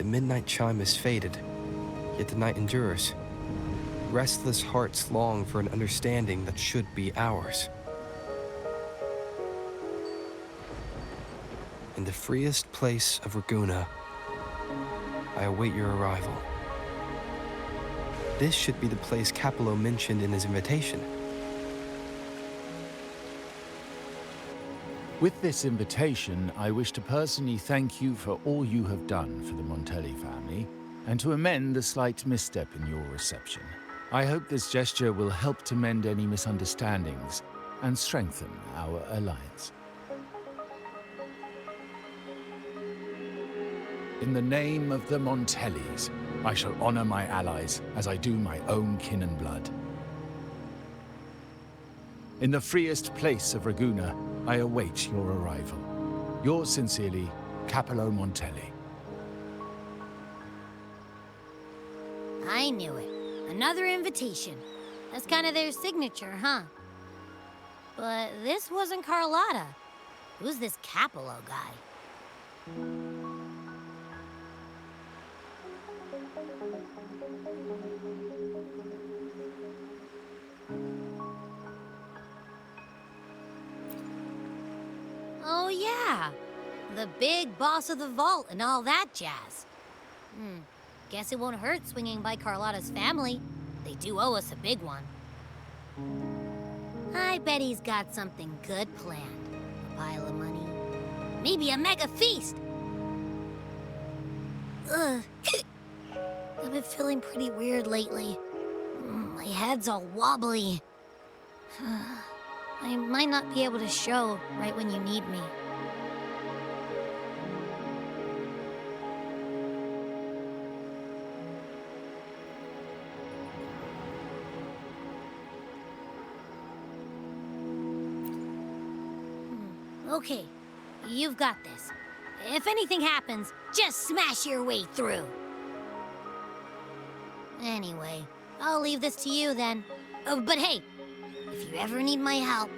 The midnight chime is faded, yet the night endures. Restless hearts long for an understanding that should be ours. In the freest place of Ragunna, I await your arrival. This should be the place Capello mentioned in his invitation. With this invitation, I wish to personally thank you for all you have done for the Montelli family, and to amend the slight misstep in your reception. I hope this gesture will help to mend any misunderstandings and strengthen our alliance. In the name of the Montellis, I shall honor my allies as I do my own kin and blood. In the freest place of Ragunna, I await your arrival. Yours sincerely, Capello Montelli. I knew it. Another invitation. That's kind of their signature, huh? But this wasn't Carlotta. Who's this Capello guy? Oh yeah, the big boss of the vault and all that jazz. Guess it won't hurt swinging by Carlotta's family. They do owe us a big one. I bet he's got something good planned. A pile of money. Maybe a mega feast! Ugh. I've been feeling pretty weird lately. My head's all wobbly. I might not be able to show right when you need me. Okay, you've got this. If anything happens, just smash your way through. Anyway, I'll leave this to you then. Oh, but hey, if you ever need my help,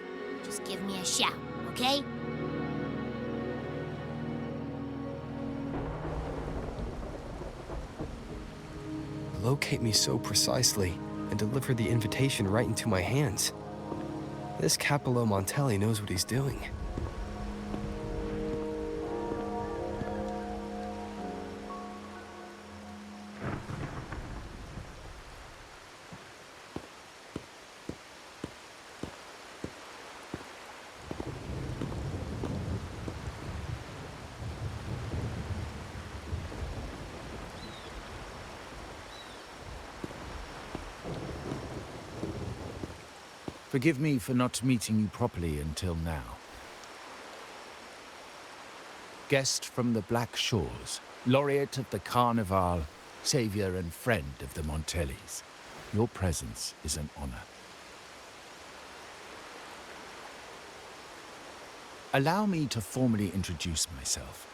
just give me a shout, okay? Locate me so precisely and deliver the invitation right into my hands. This Capello Montelli knows what he's doing. Forgive me for not meeting you properly until now. Guest from the Black Shores, laureate of the Carnival, savior and friend of the Montellis. Your presence is an honor. Allow me to formally introduce myself.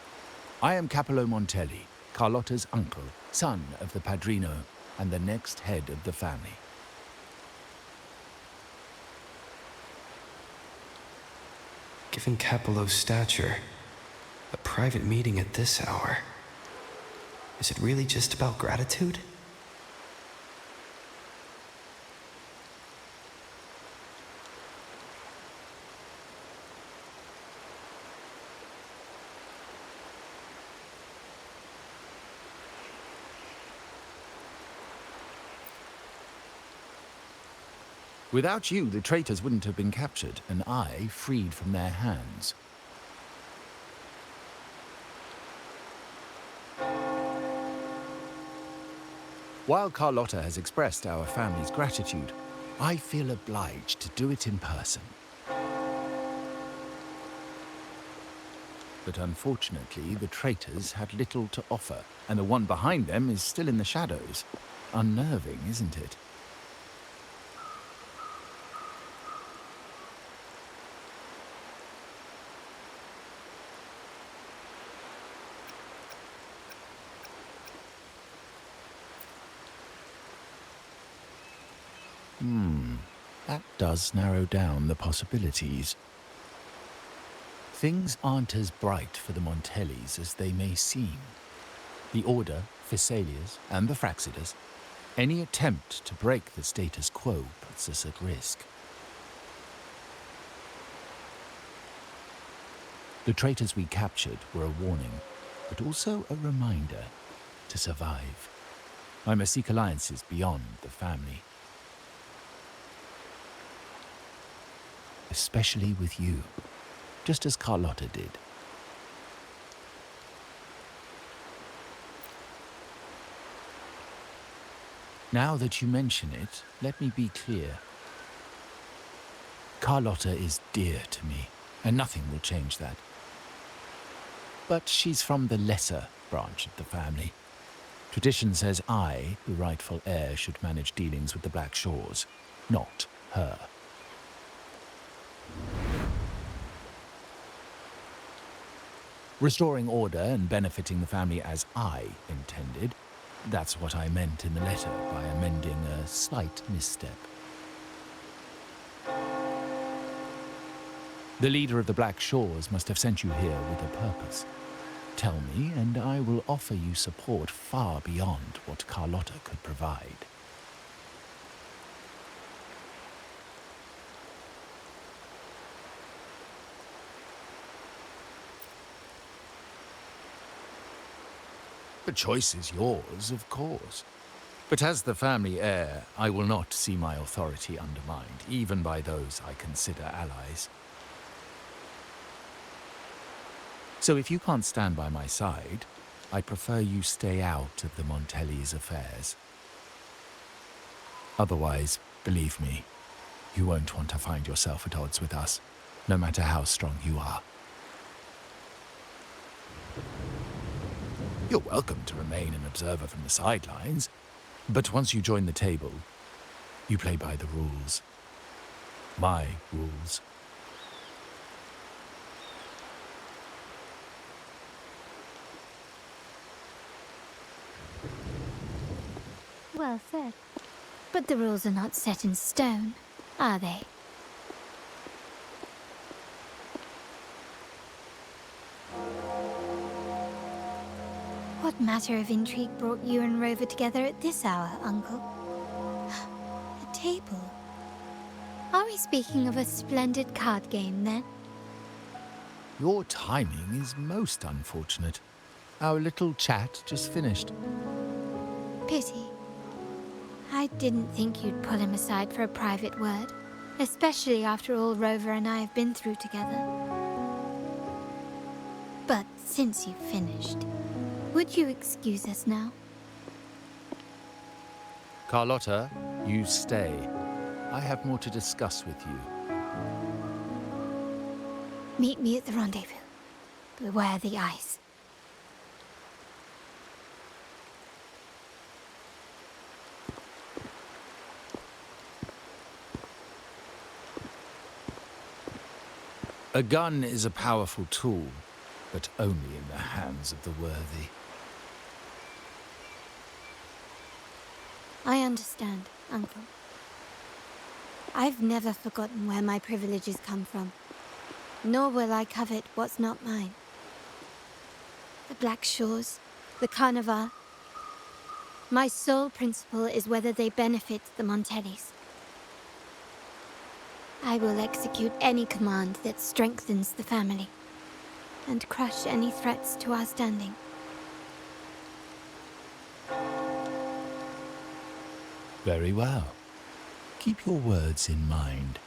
I am Capello Montelli, Carlotta's uncle, son of the Padrino, and the next head of the family. Given Capello's stature, a private meeting at this hour. Is it really just about gratitude? Without you, the traitors wouldn't have been captured, and I freed from their hands. While Carlotta has expressed our family's gratitude, I feel obliged to do it in person. But unfortunately, the traitors had little to offer, and the one behind them is still in the shadows. Unnerving, isn't it? That does narrow down the possibilities. Things aren't as bright for the Montellis as they may seem. The Order, Physaelius, and the Fraxidas. Any attempt to break the status quo puts us at risk. The traitors we captured were a warning, but also a reminder to survive. I must seek alliances beyond the family. Especially with you, just as Carlotta did. Now that you mention it, let me be clear. Carlotta is dear to me, and nothing will change that. But she's from the lesser branch of the family. Tradition says I, the rightful heir, should manage dealings with the Black Shores, not her. Restoring order and benefiting the family as I intended, that's what I meant in the letter by amending a slight misstep. The leader of the Black Shores must have sent you here with a purpose. Tell me, and I will offer you support far beyond what Carlotta could provide. The choice is yours, of course. But as the family heir, I will not see my authority undermined, even by those I consider allies. So if you can't stand by my side, I prefer you stay out of the Montelli's affairs. Otherwise, believe me, you won't want to find yourself at odds with us, no matter how strong you are. You're welcome to remain an observer from the sidelines, but once you join the table, you play by the rules. My rules. Well said. But the rules are not set in stone, are they? What matter of intrigue brought you and Rover together at this hour, Uncle? A table? Are we speaking of a splendid card game, then? Your timing is most unfortunate. Our little chat just finished. Pity. I didn't think you'd pull him aside for a private word, especially after all Rover and I have been through together. But since you've finished, would you excuse us now? Carlotta, you stay. I have more to discuss with you. Meet me at the rendezvous. Beware the ice. A gun is a powerful tool, but only in the hands of the worthy. I understand, Uncle. I've never forgotten where my privileges come from, nor will I covet what's not mine. The Black Shores, the Carnival. My sole principle is whether they benefit the Montellis. I will execute any command that strengthens the family, and crush any threats to our standing. Very well. Keep your words in mind.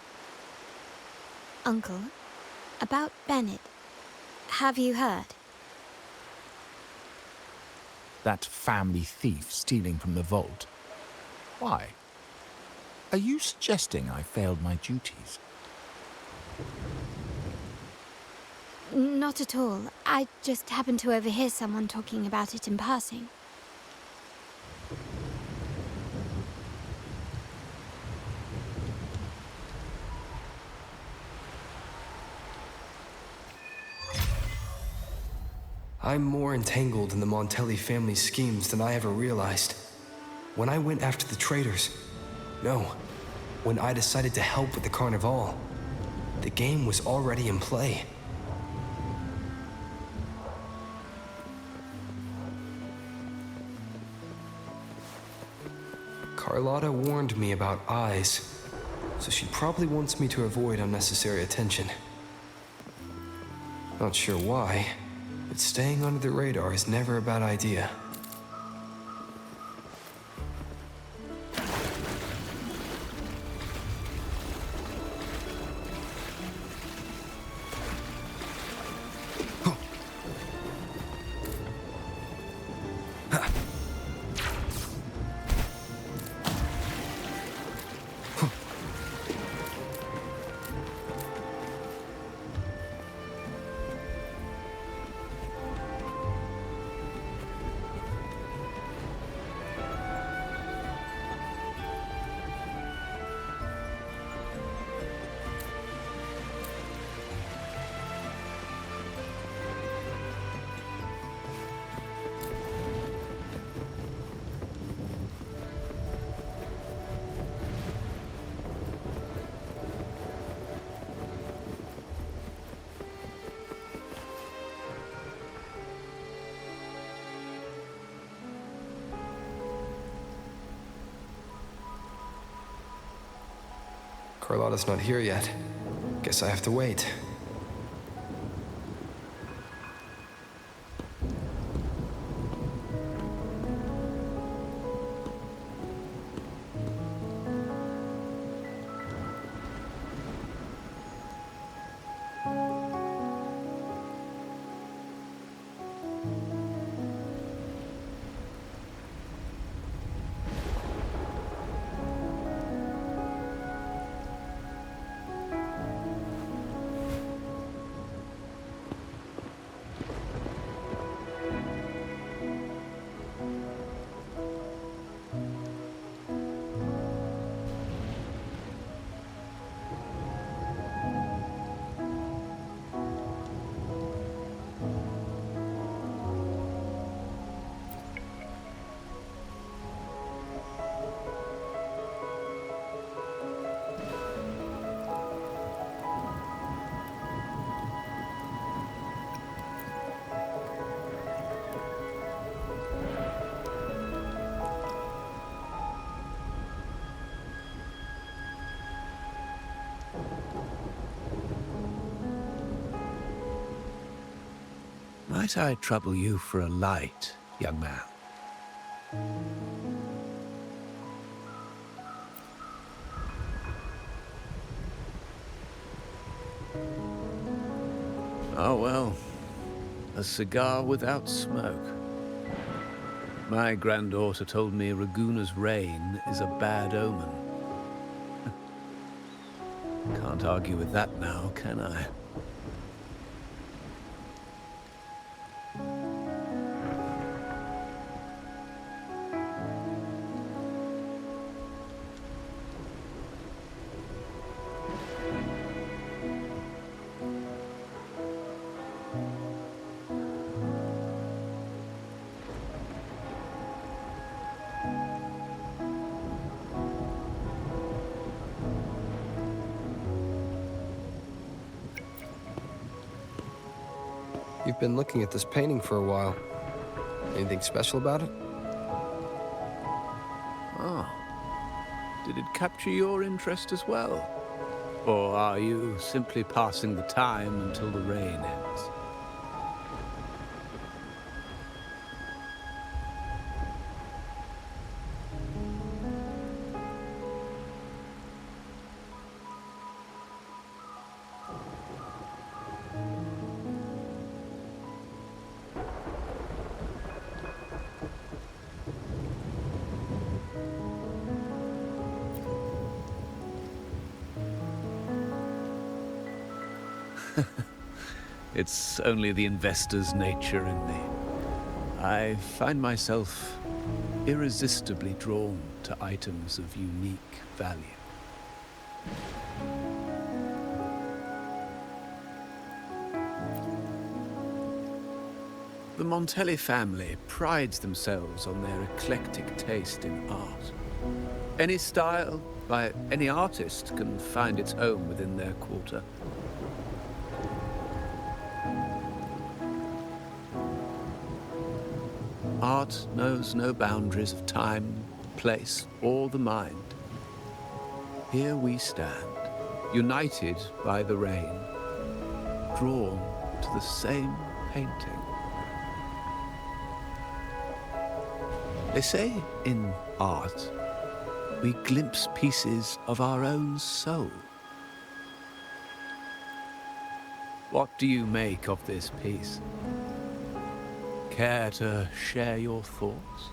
Uncle, about Bennett, have you heard? That family thief stealing from the vault. Why? Are you suggesting I failed my duties? Not at all. I just happened to overhear someone talking about it in passing. I'm more entangled in the Montelli family schemes than I ever realized. When I went after the traitors, no, when I decided to help with the Carnival, the game was already in play. Carlotta warned me about eyes, so she probably wants me to avoid unnecessary attention. Not sure why, but staying under the radar is never a bad idea. Carlotta's not here yet. Guess I have to wait. Might I trouble you for a light, young man? Oh, well, a cigar without smoke. My granddaughter told me Raguna's rain is a bad omen. Can't argue with that now, can I? You've been looking at this painting for a while. Anything special about it? Ah. Did it capture your interest as well? Or are you simply passing the time until the rain ends? It's only the investor's nature in me. I find myself irresistibly drawn to items of unique value. The Montelli family prides themselves on their eclectic taste in art. Any style by any artist can find its home within their quarter. Art knows no boundaries of time place or the mind. Here we stand, united by the rain, drawn to the same painting. They say in art, we glimpse pieces of our own soul. What do you make of this piece? Care to share your thoughts?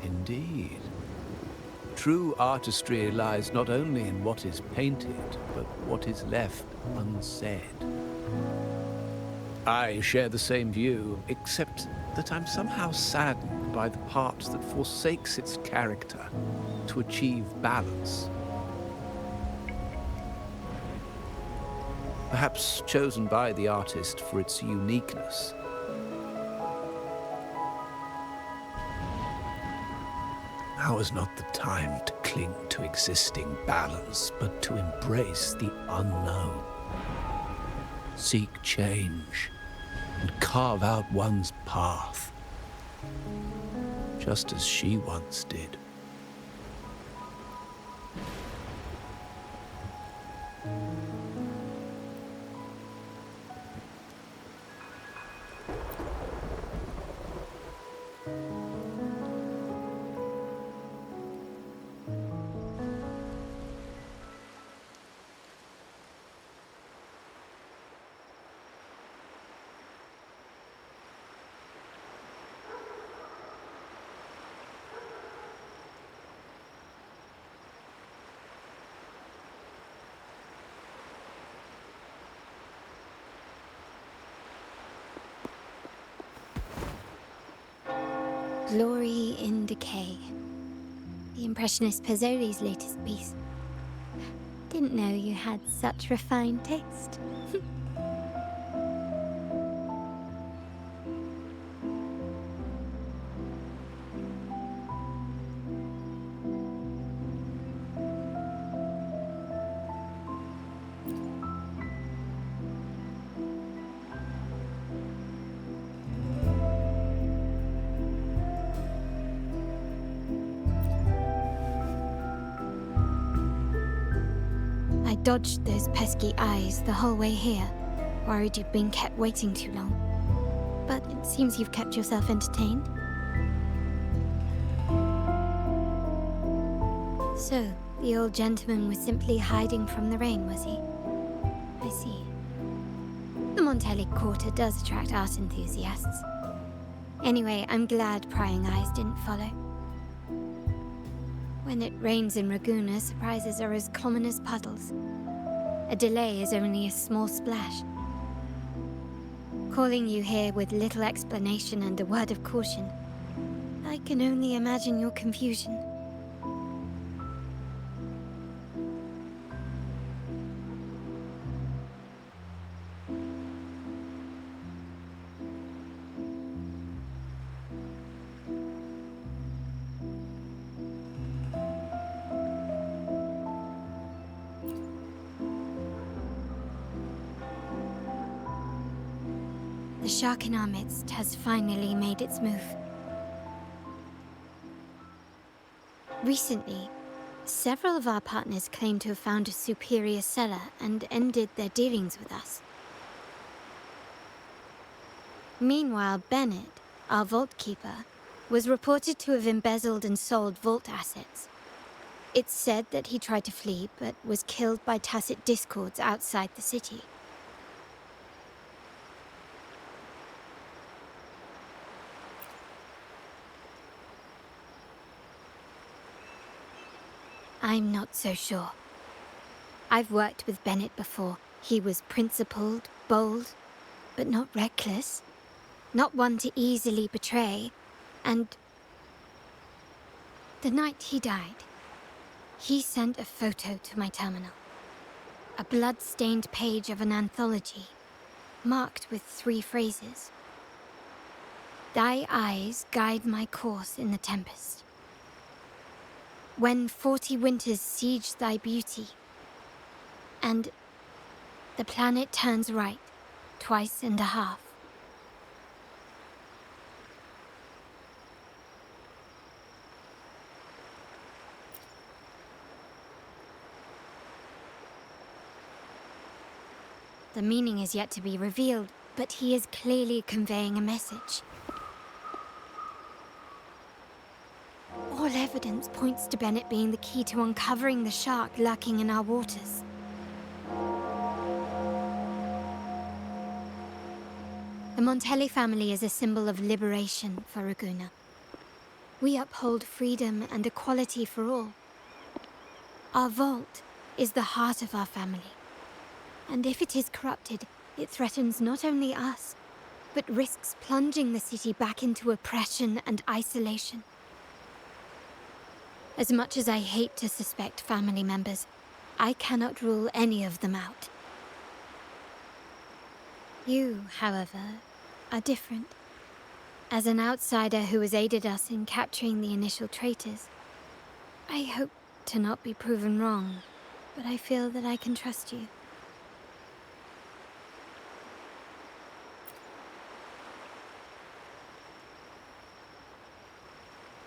Indeed. True artistry lies not only in what is painted, but what is left unsaid. I share the same view, except that I'm somehow saddened by the part that forsakes its character to achieve balance. Perhaps chosen by the artist for its uniqueness. Now is not the time to cling to existing balance, but to embrace the unknown. Seek change and carve out one's path, just as she once did. Glory in Decay. The Impressionist Pazzoli's latest piece. Didn't know you had such refined taste. I dodged those pesky eyes the whole way here, worried you'd been kept waiting too long. But it seems you've kept yourself entertained. So, the old gentleman was simply hiding from the rain, was he? I see. The Montelli Quarter does attract art enthusiasts. Anyway, I'm glad prying eyes didn't follow. When it rains in Ragusa, surprises are as common as puddles. A delay is only a small splash. Calling you here with little explanation and a word of caution, I can only imagine your confusion. The shark in our midst has finally made its move. Recently, several of our partners claim to have found a superior cellar and ended their dealings with us. Meanwhile, Bennett, our vault keeper, was reported to have embezzled and sold vault assets. It's said that he tried to flee, but was killed by tacit discords outside the city. I'm not so sure. I've worked with Bennett before. He was principled, bold, but not reckless. not one to easily betray, and the night he died, he sent a photo to my terminal. A blood-stained page of an anthology, marked with 3 phrases. Thy eyes guide my course in the tempest. When 40 winters siege thy beauty, and the planet turns right, twice and a half. The meaning is yet to be revealed, but he is clearly conveying a message. All evidence points to Bennett being the key to uncovering the shark lurking in our waters. The Montelli family is a symbol of liberation for Raguna. We uphold freedom and equality for all. Our vault is the heart of our family. And if it is corrupted, it threatens not only us, but risks plunging the city back into oppression and isolation. As much as I hate to suspect family members, I cannot rule any of them out. You, however, are different. As an outsider who has aided us in capturing the initial traitors, I hope to not be proven wrong, but I feel that I can trust you.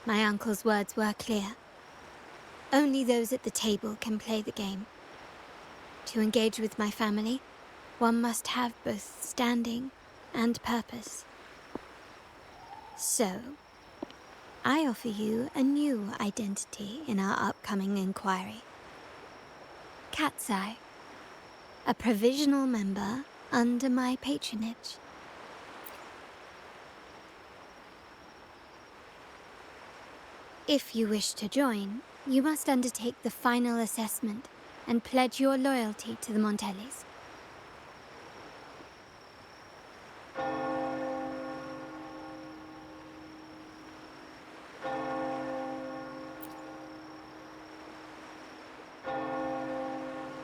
My uncle's words were clear. Only those at the table can play the game. To engage with my family, one must have both standing and purpose. So, I offer you a new identity in our upcoming inquiry. Cat's Eye, a provisional member under my patronage. If you wish to join, you must undertake the final assessment and pledge your loyalty to the Montellis.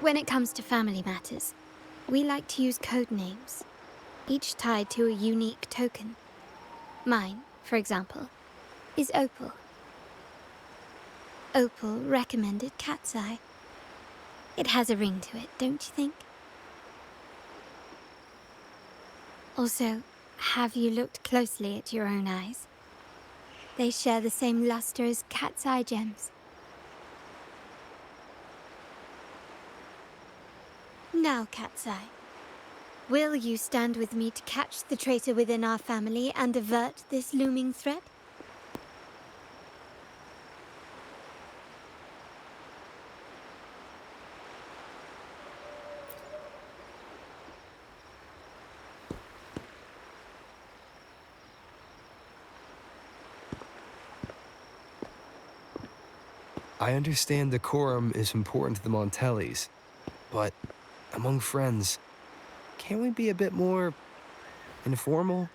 When it comes to family matters, we like to use code names, each tied to a unique token. Mine, for example, is Opal. Opal recommended Cat's Eye. It has a ring to it, don't you think? Also, have you looked closely at your own eyes? They share the same luster as Cat's Eye gems. Now, Cat's Eye, will you stand with me to catch the traitor within our family and avert this looming threat? I understand decorum is important to the Montellis, but among friends, can't we be a bit more informal?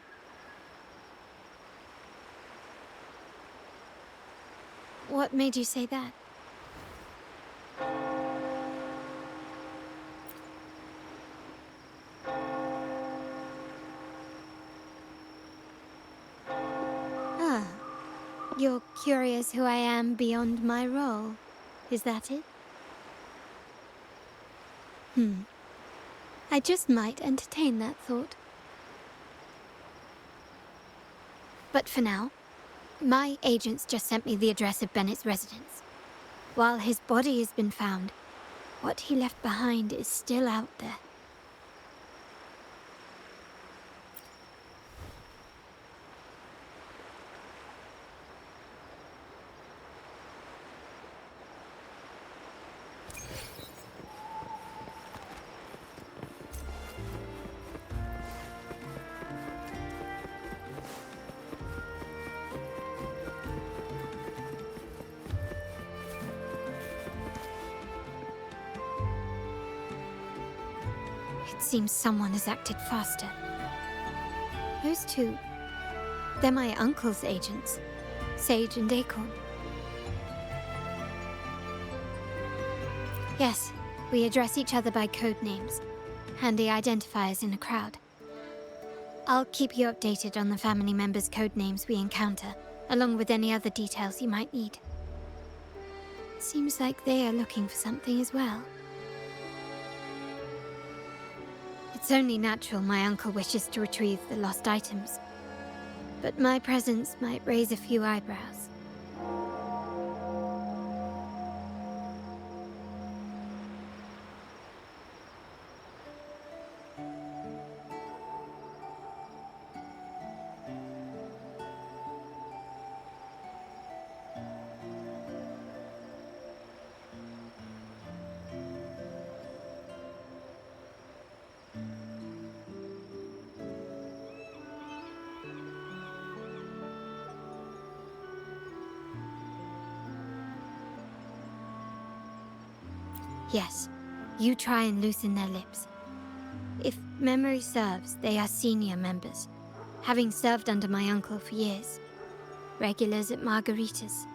What made you say that? Ah, you're curious who I am beyond my role, is that it? I just might entertain that thought. But for now, my agents just sent me the address of Bennett's residence. While his body has been found, what he left behind is still out there. It seems someone has acted faster. Those two They're my uncle's agents, Sage and Acorn. Yes, we address each other by code names, handy identifiers in a crowd. I'll keep you updated on the family members' code names we encounter, along with any other details you might need. Seems like they are looking for something as well. It's only natural my uncle wishes to retrieve the lost items, but my presence might raise a few eyebrows. Yes, you try and loosen their lips. If memory serves, they are senior members, having served under my uncle for years. Regulars at margaritas.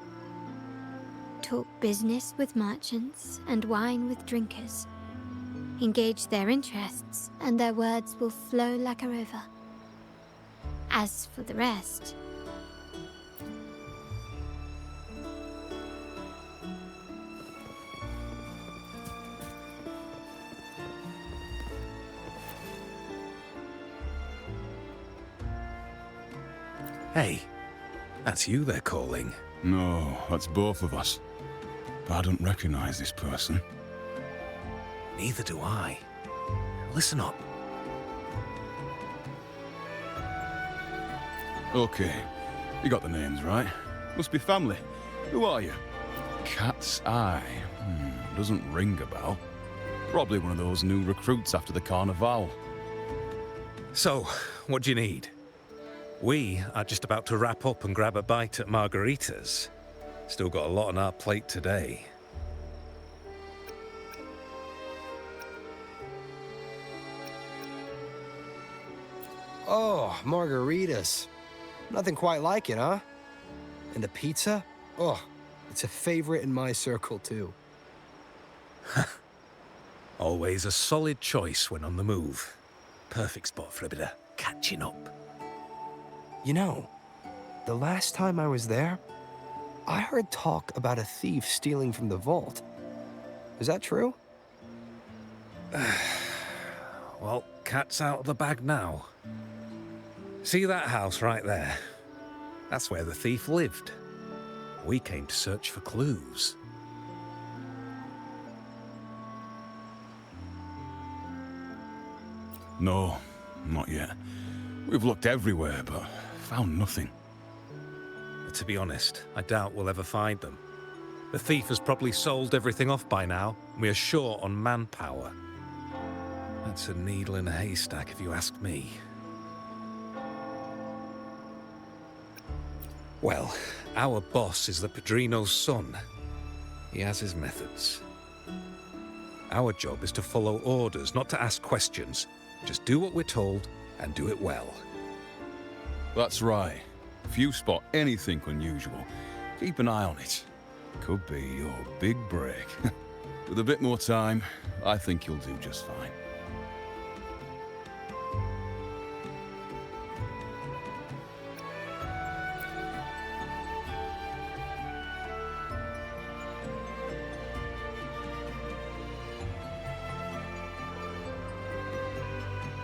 Talk business with merchants and wine with drinkers. Engage their interests, and their words will flow like a river. As for the rest... Hey, that's you they're calling. No, that's both of us. But I don't recognize this person. Neither do I. Listen up. Okay, you got the names right. Must be family. Who are you? Cat's Eye. Doesn't ring a bell. Probably one of those new recruits after the Carnival. So, what do you need? We are just about to wrap up and grab a bite at margaritas. Still got a lot on our plate today. Oh, margaritas. Nothing quite like it, huh? And the pizza? Oh, it's a favorite in my circle, too. Always a solid choice when on the move. Perfect spot for a bit of catching up. You know, the last time I was there, I heard talk about a thief stealing from the vault. Is that true? Well, cat's out of the bag now. See that house right there? That's where the thief lived. We came to search for clues. No, not yet. We've looked everywhere, but found nothing. To be honest, I doubt we'll ever find them. The thief has probably sold everything off by now, and we are short on manpower. That's a needle in a haystack, if you ask me. Well, our boss is the Padrino's son. He has his methods. Our job is to follow orders, not to ask questions. Just do what we're told, and do it well. That's right. If you spot anything unusual, keep an eye on it. Could be your big break. With a bit more time, I think you'll do just fine.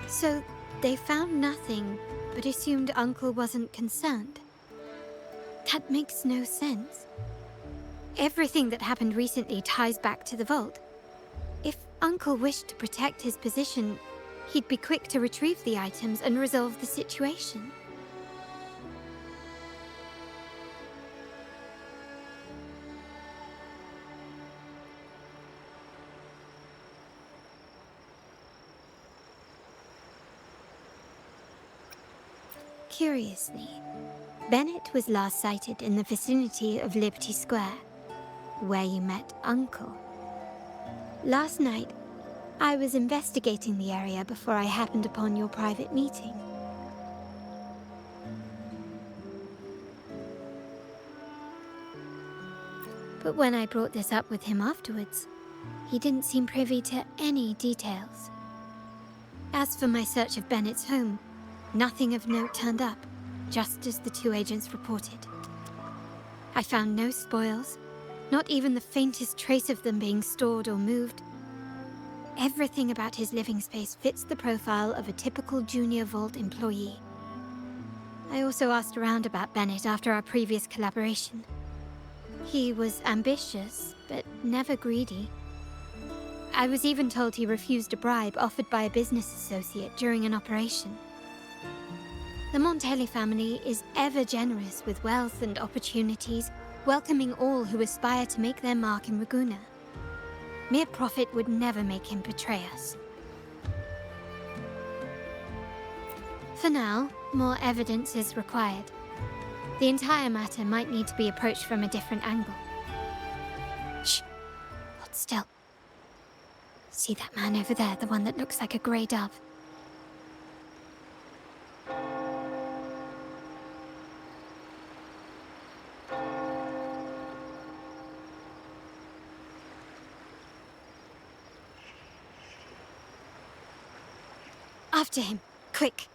So, they found nothing, but assumed Uncle wasn't concerned. That makes no sense. Everything that happened recently ties back to the vault. If Uncle wished to protect his position, he'd be quick to retrieve the items and resolve the situation. Curiously, Bennett was last sighted in the vicinity of Liberty Square, where you met Uncle. Last night, I was investigating the area before I happened upon your private meeting. But when I brought this up with him afterwards, he didn't seem privy to any details. As for my search of Bennett's home, nothing of note turned up, just as the two agents reported. I found no spoils, not even the faintest trace of them being stored or moved. Everything about his living space fits the profile of a typical Junior Vault employee. I also asked around about Bennett after our previous collaboration. He was ambitious, but never greedy. I was even told he refused a bribe offered by a business associate during an operation. The Montelli family is ever generous with wealth and opportunities, welcoming all who aspire to make their mark in Ragusa. Mere profit would never make him betray us. For now, more evidence is required. The entire matter might need to be approached from a different angle. Shh! Hold still. See that man over there, the one that looks like a grey dove? After him, quick!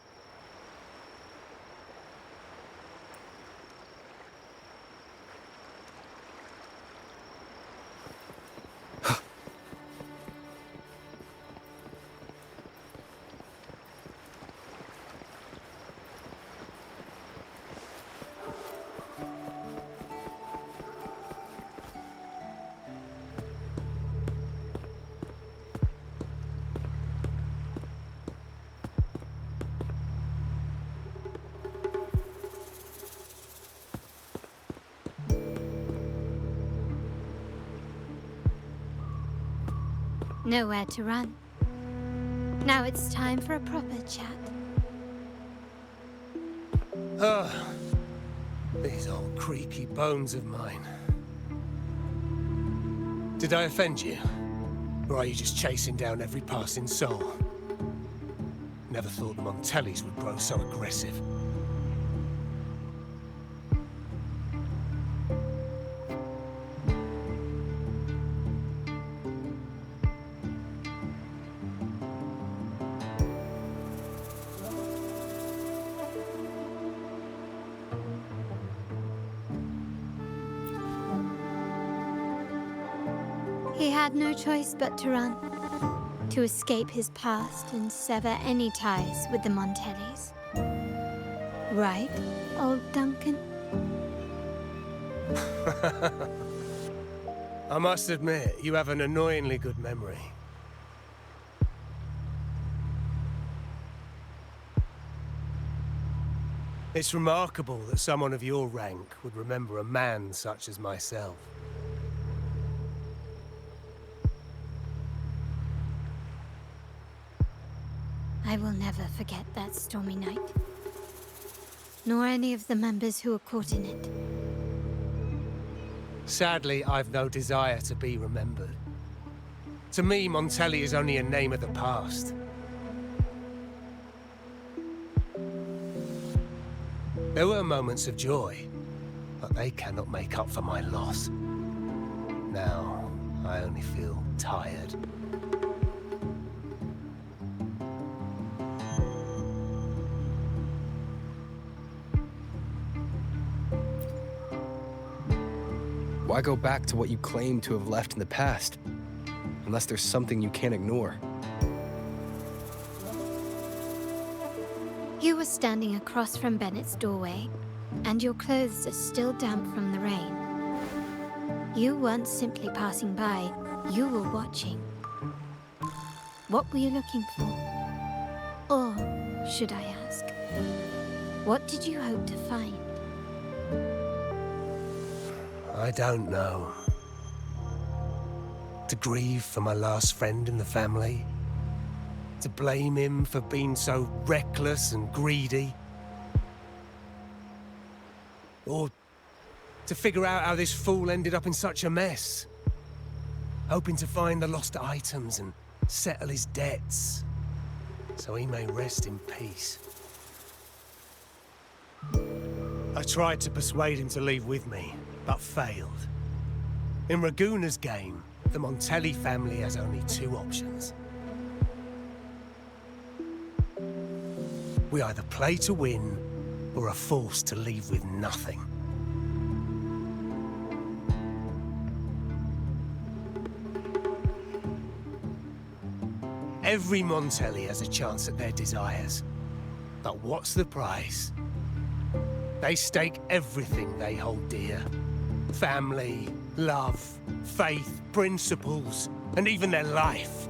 Nowhere to run. Now it's time for a proper chat. These old creaky bones of mine. Did I offend you? Or are you just chasing down every passing soul? Never thought the Montellis would grow so aggressive. He had no choice but to run, to escape his past and sever any ties with the Montellis. Right, old Duncan? I must admit, you have an annoyingly good memory. It's remarkable that someone of your rank would remember a man such as myself. I will never forget that stormy night. Nor any of the members who were caught in it. Sadly, I've no desire to be remembered. To me, Montelli is only a name of the past. There were moments of joy, but they cannot make up for my loss. Now, I only feel tired. Why go back to what you claim to have left in the past? Unless there's something you can't ignore. You were standing across from Bennett's doorway, and your clothes are still damp from the rain. You weren't simply passing by, you were watching. What were you looking for? Or, should I ask, what did you hope to find? I don't know. To grieve for my last friend in the family? To blame him for being so reckless and greedy? Or to figure out how this fool ended up in such a mess? Hoping to find the lost items and settle his debts, so he may rest in peace. I tried to persuade him to leave with me, but failed. In Raguna's game, the Montelli family has only two options. We either play to win, or are forced to leave with nothing. Every Montelli has a chance at their desires. But what's the price? They stake everything they hold dear. Family, love, faith, principles, and even their life.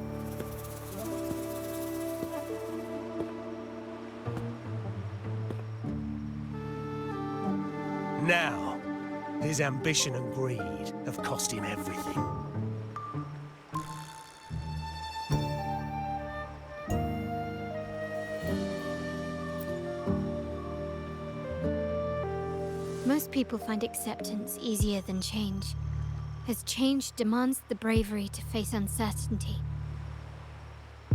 Now, his ambition and greed have cost him everything. Most people find acceptance easier than change, as change demands the bravery to face uncertainty.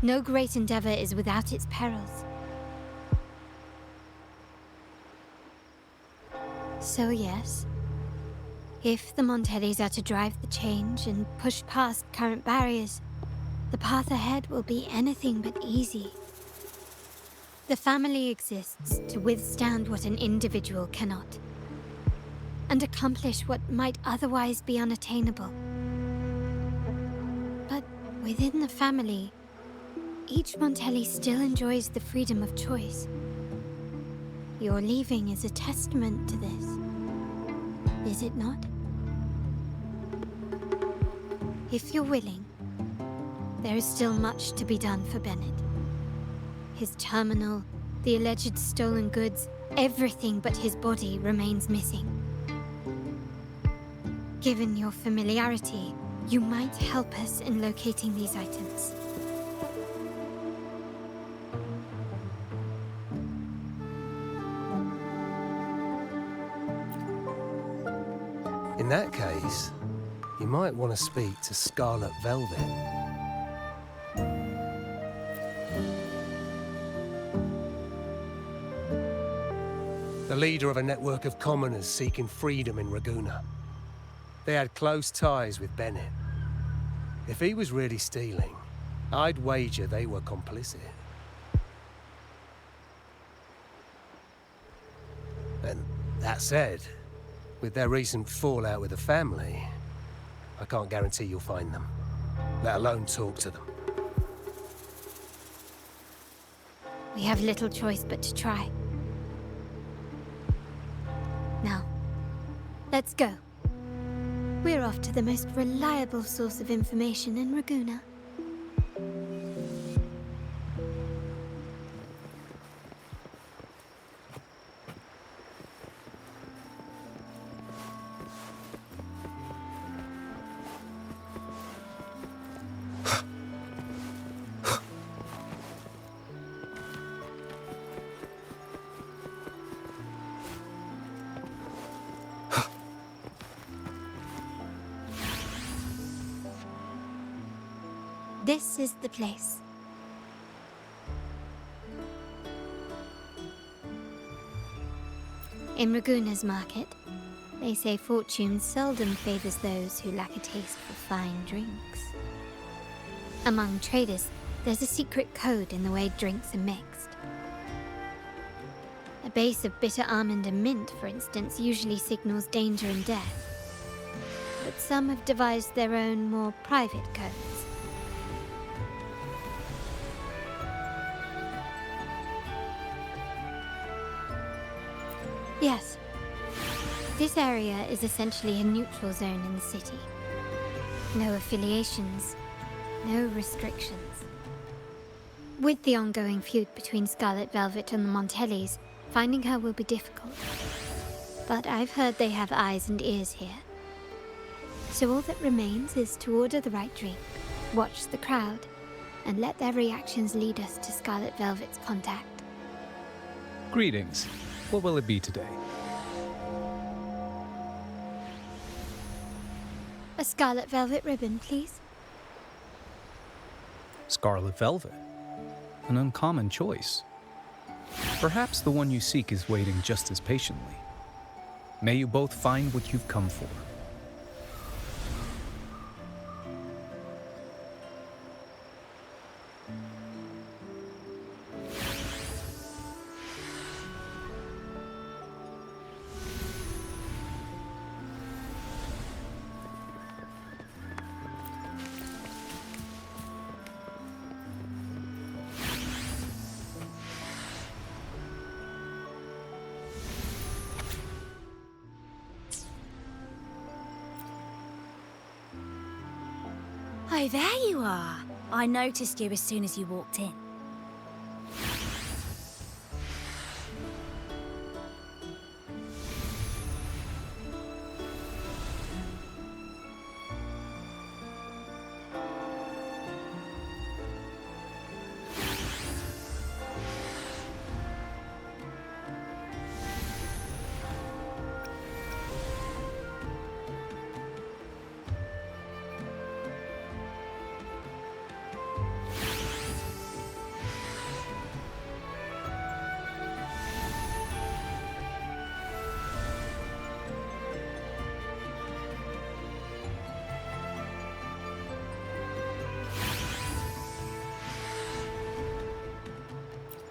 No great endeavor is without its perils. So yes, if the Montellis are to drive the change and push past current barriers, the path ahead will be anything but easy. The family exists to withstand what an individual cannot, and accomplish what might otherwise be unattainable. But within the family, each Montelli still enjoys the freedom of choice. Your leaving is a testament to this, is it not? If you're willing, there is still much to be done for Bennett. His terminal, the alleged stolen goods, everything but his body remains missing. Given your familiarity, you might help us in locating these items. In that case, you might want to speak to Scarlet Velvet. The leader of a network of commoners seeking freedom in Raguna. They had close ties with Bennett. If he was really stealing, I'd wager they were complicit. And that said, with their recent fallout with the family, I can't guarantee you'll find them, let alone talk to them. We have little choice but to try. Now, let's go. We're off to the most reliable source of information in Raguna. This is the place. In Raguna's market, they say fortune seldom favors those who lack a taste for fine drinks. Among traders, there's a secret code in the way drinks are mixed. A base of bitter almond and mint, for instance, usually signals danger and death. But some have devised their own, more private codes. Yes. This area is essentially a neutral zone in the city. No affiliations, no restrictions. With the ongoing feud between Scarlet Velvet and the Montellis, finding her will be difficult. But I've heard they have eyes and ears here. So all that remains is to order the right drink, watch the crowd, and let their reactions lead us to Scarlet Velvet's contact. Greetings. What will it be today? A scarlet velvet ribbon, please. Scarlet velvet. An uncommon choice. Perhaps the one you seek is waiting just as patiently. May you both find what you've come for. Oh, there you are. I noticed you as soon as you walked in.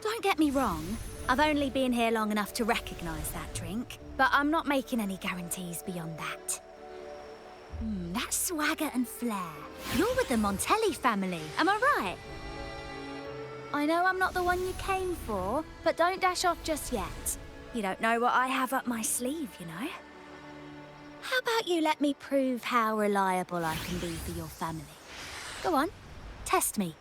Don't get me wrong, I've only been here long enough to recognise that drink, but I'm not making any guarantees beyond that. That swagger and flair. You're with the Montelli family, am I right? I know I'm not the one you came for, but don't dash off just yet. You don't know what I have up my sleeve, you know? How about you let me prove how reliable I can be for your family? Go on, test me.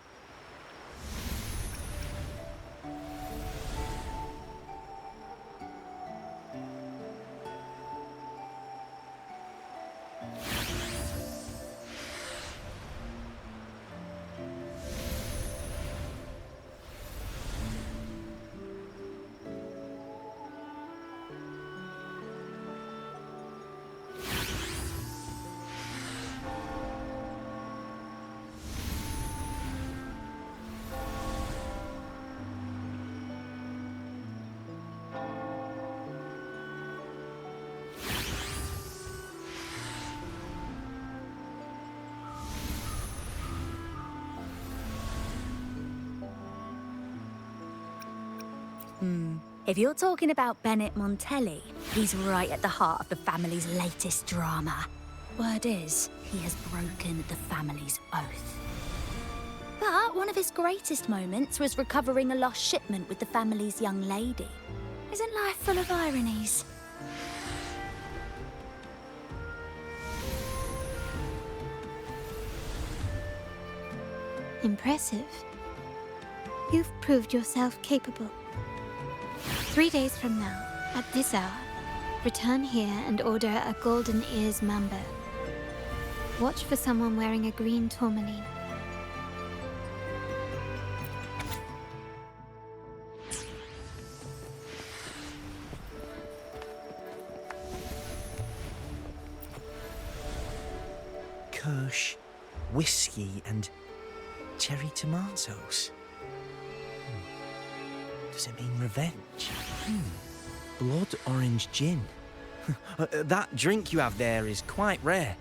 If you're talking about Bennett Montelli, he's right at the heart of the family's latest drama. Word is, he has broken the family's oath. But one of his greatest moments was recovering a lost shipment with the family's young lady. Isn't life full of ironies? Impressive. You've proved yourself capable. 3 days from now, at this hour, return here and order a golden ears mambo. Watch for someone wearing a green tourmaline. Kirsch, whiskey, and cherry tomatoes. Does it mean revenge? Blood orange gin. That drink you have there is quite rare.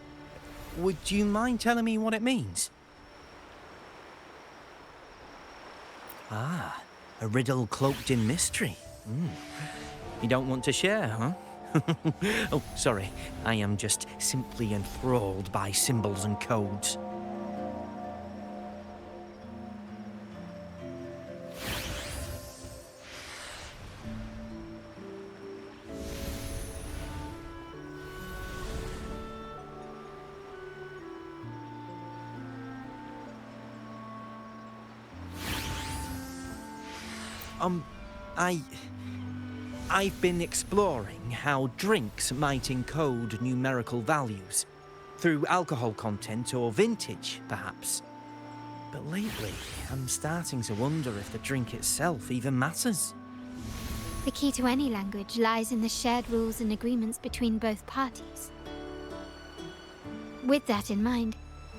Would you mind telling me what it means? Ah, a riddle cloaked in mystery. You don't want to share, huh? Oh, sorry. I am just simply enthralled by symbols and codes. I've been exploring how drinks might encode numerical values, through alcohol content or vintage, perhaps. But lately, I'm starting to wonder if the drink itself even matters. The key to any language lies in the shared rules and agreements between both parties. With that in mind,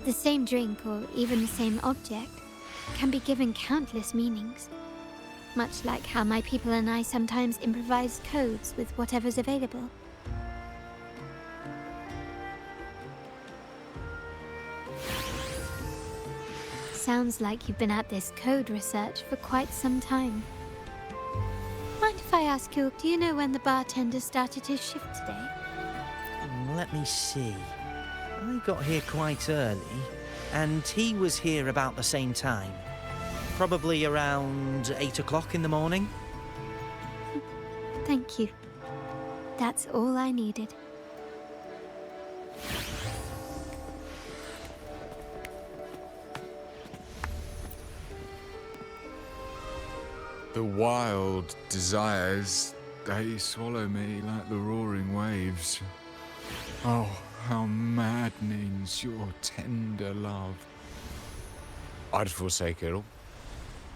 the same drink or even the same object can be given countless meanings. Much like how my people and I sometimes improvise codes with whatever's available. Sounds like you've been at this code research for quite some time. Mind if I ask you, do you know when the bartender started his shift today? Let me see. I got here quite early, and he was here about the same time. Probably around 8 o'clock in the morning. Thank you. That's all I needed. The wild desires, they swallow me like the roaring waves. Oh, how maddening's your tender love. I'd forsake it all,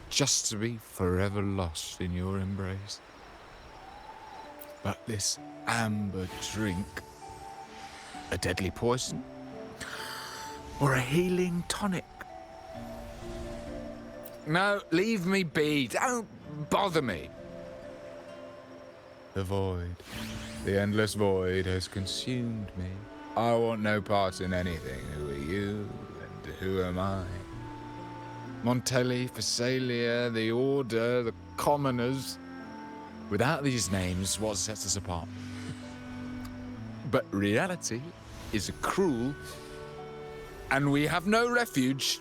just to be forever lost in your embrace. But this amber drink, a deadly poison, or a healing tonic? No, leave me be. Don't bother me. The void, the endless void has consumed me. I want no part in anything. Who are you and who am I? Montelli, Phasalia, the Order, the Commoners. Without these names, what sets us apart? But reality is cruel, and we have no refuge.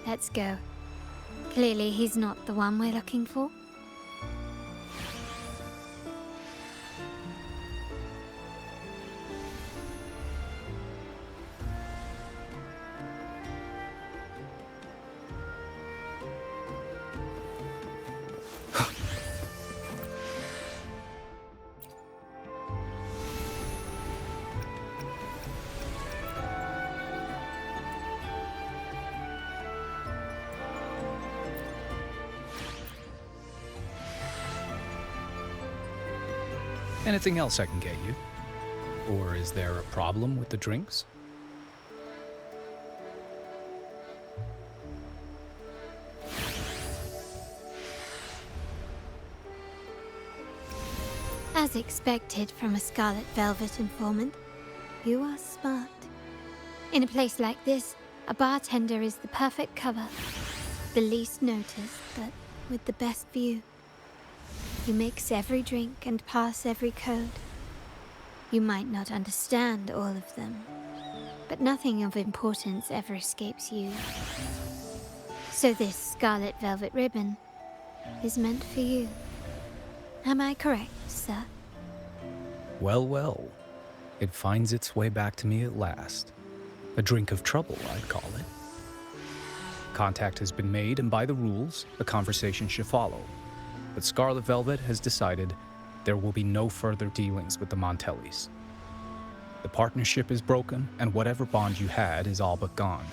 Let's go. Clearly, he's not the one we're looking for. Anything else I can get you? Or is there a problem with the drinks? As expected from a Scarlet Velvet informant, you are smart. In a place like this, a bartender is the perfect cover. The least noticed, but with the best view. You mix every drink and pass every code. You might not understand all of them, but nothing of importance ever escapes you. So this Scarlet Velvet ribbon is meant for you. Am I correct, sir? Well, well. It finds its way back to me at last. A drink of trouble, I'd call it. Contact has been made, and by the rules, a conversation should follow. But Scarlet Velvet has decided there will be no further dealings with the Montellis. The partnership is broken, and whatever bond you had is all but gone.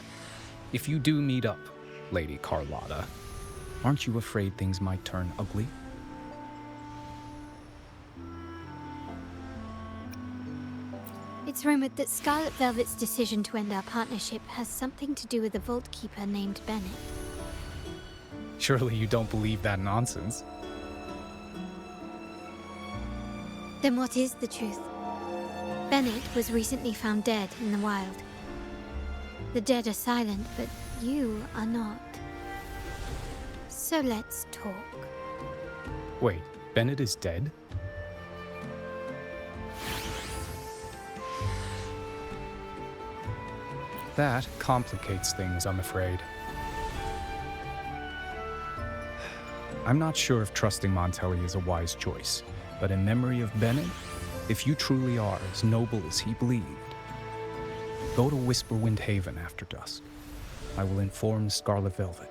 If you do meet up, Lady Carlotta, aren't you afraid things might turn ugly? It's rumored that Scarlet Velvet's decision to end our partnership has something to do with a Vault Keeper named Bennett. Surely you don't believe that nonsense. Then what is the truth? Bennett was recently found dead in the wild. The dead are silent, but you are not. So let's talk. Wait, Bennett is dead? That complicates things, I'm afraid. I'm not sure if trusting Montelli is a wise choice, but in memory of Bennett, if you truly are as noble as he believed, go to Whisperwind Haven after dusk. I will inform Scarlet Velvet.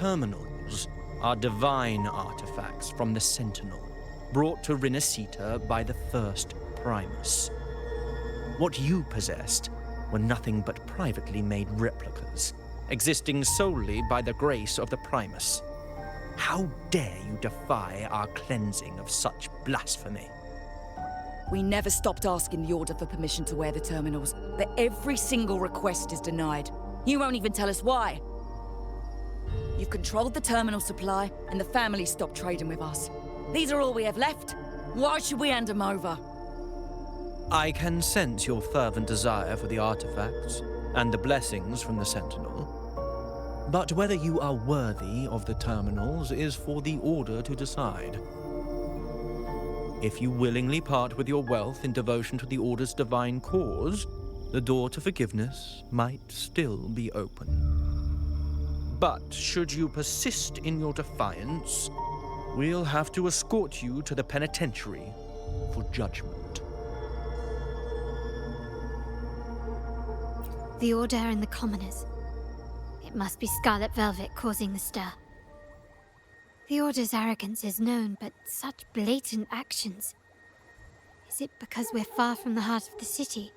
terminals are divine artifacts from the Sentinel, brought to Rinascita by the first Primus. What you possessed were nothing but privately made replicas, existing solely by the grace of the Primus. How dare you defy our cleansing of such blasphemy? We never stopped asking the Order for permission to wear the terminals, but every single request is denied. You won't even tell us why. You've controlled the terminal supply, and the family stopped trading with us. These are all we have left. Why should we hand them over? I can sense your fervent desire for the artifacts and the blessings from the Sentinel. But whether you are worthy of the terminals is for the Order to decide. If you willingly part with your wealth in devotion to the Order's divine cause, the door to forgiveness might still be open. But should you persist in your defiance, we'll have to escort you to the penitentiary for judgment. The Order and the commoners. It must be Scarlet Velvet causing the stir. The Order's arrogance is known, but such blatant actions. Is it because we're far from the heart of the city?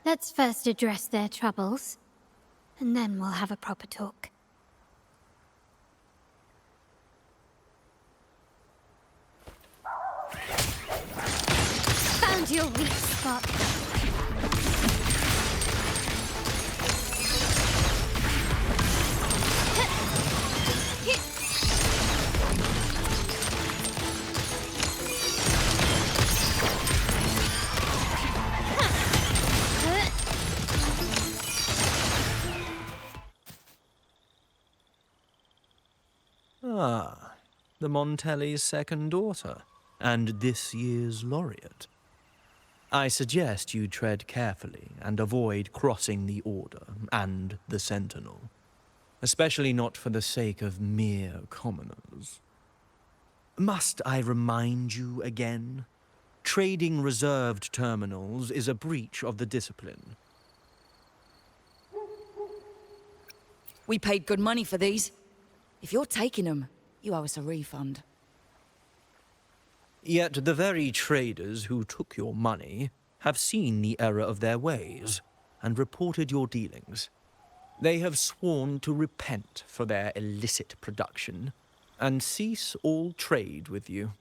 Let's first address their troubles, and then we'll have a proper talk. Found your weak spot. Ah, the Montelli's second daughter, and this year's laureate. I suggest you tread carefully and avoid crossing the Order and the Sentinel, especially not for the sake of mere commoners. Must I remind you again? Trading reserved terminals is a breach of the discipline. We paid good money for these. If you're taking them, you owe us a refund. Yet the very traders who took your money have seen the error of their ways and reported your dealings. They have sworn to repent for their illicit production and cease all trade with you.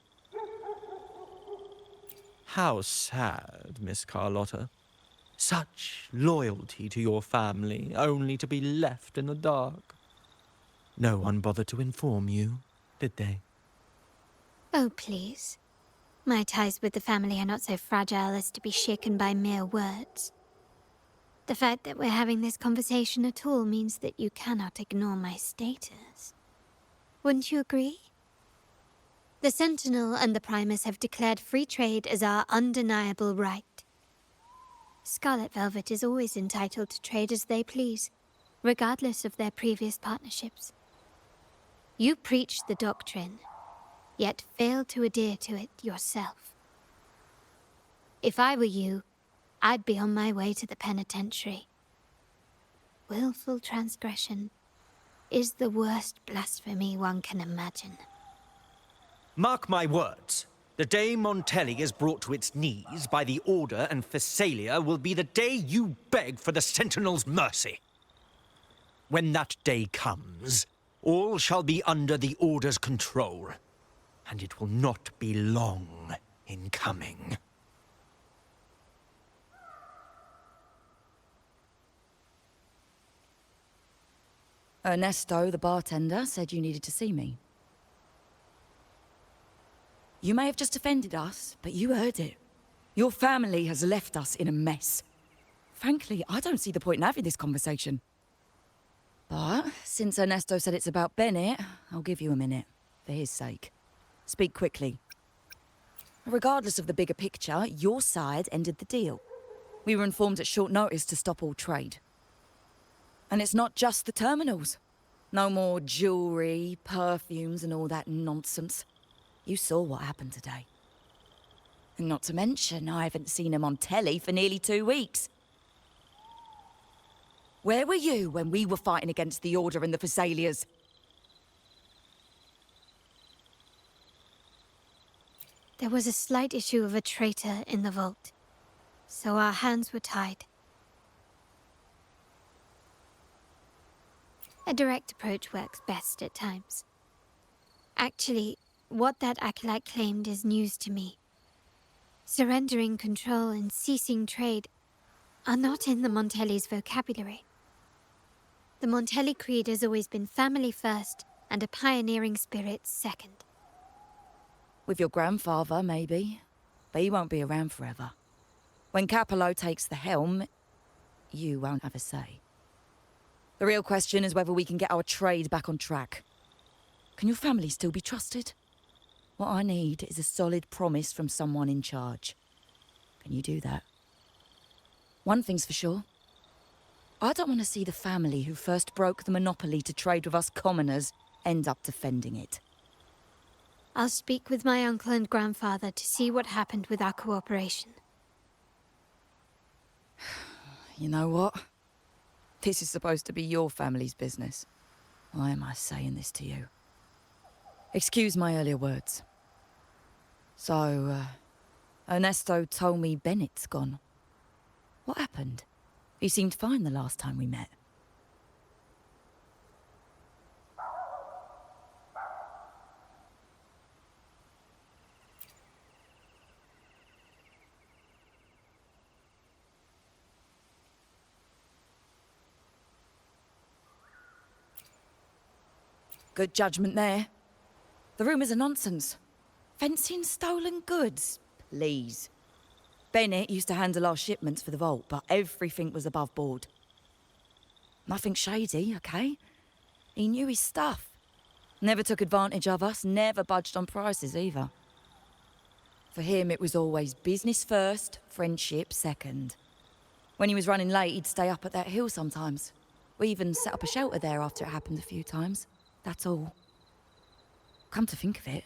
How sad, Miss Carlotta. Such loyalty to your family, only to be left in the dark. No one bothered to inform you, did they? Oh, please. My ties with the family are not so fragile as to be shaken by mere words. The fact that we're having this conversation at all means that you cannot ignore my status. Wouldn't you agree? The Sentinel and the Primus have declared free trade as our undeniable right. Scarlet Velvet is always entitled to trade as they please, regardless of their previous partnerships. You preach the doctrine, yet fail to adhere to it yourself. If I were you, I'd be on my way to the penitentiary. Willful transgression is the worst blasphemy one can imagine. Mark my words. The day Montelli is brought to its knees by the Order and Phasalia will be the day you beg for the Sentinel's mercy. When that day comes, all shall be under the Order's control, and it will not be long in coming. Ernesto, the bartender, said you needed to see me. You may have just offended us, but you heard it. Your family has left us in a mess. Frankly, I don't see the point in having this conversation. But since Ernesto said it's about Bennett, I'll give you a minute, for his sake. Speak quickly. Regardless of the bigger picture, your side ended the deal. We were informed at short notice to stop all trade. And it's not just the terminals. No more jewelry, perfumes, and all that nonsense. You saw what happened today. And not to mention, I haven't seen him on telly for nearly 2 weeks. Where were you when we were fighting against the Order and the Phasalias? There was a slight issue of a traitor in the vault, so our hands were tied. A direct approach works best at times. Actually, what that acolyte claimed is news to me. Surrendering control and ceasing trade are not in the Montelli's vocabulary. The Montelli creed has always been family first and a pioneering spirit second. With your grandfather, maybe. But he won't be around forever. When Capello takes the helm, you won't have a say. The real question is whether we can get our trade back on track. Can your family still be trusted? What I need is a solid promise from someone in charge. Can you do that? One thing's for sure. I don't want to see the family who first broke the monopoly to trade with us commoners end up defending it. I'll speak with my uncle and grandfather to see what happened with our cooperation. You know what? This is supposed to be your family's business. Why am I saying this to you? Excuse my earlier words. So, Ernesto told me Bennett's gone. What happened? He seemed fine the last time we met. Good judgment there. The rumours are nonsense. Fencing stolen goods, please. Bennett used to handle our shipments for the vault, but everything was above board. Nothing shady, okay? He knew his stuff. Never took advantage of us, never budged on prices either. For him, it was always business first, friendship second. When he was running late, he'd stay up at that hill sometimes. We even set up a shelter there after it happened a few times. That's all. Come to think of it,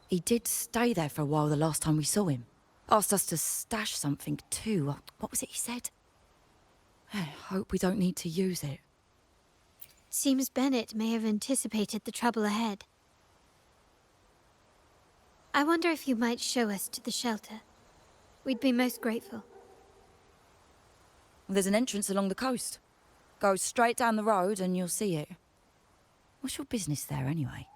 he did stay there for a while the last time we saw him. Asked us to stash something too. What was it he said? I hope we don't need to use it. Seems Bennett may have anticipated the trouble ahead. I wonder if you might show us to the shelter. We'd be most grateful. There's an entrance along the coast. Go straight down the road and you'll see it. What's your business there anyway?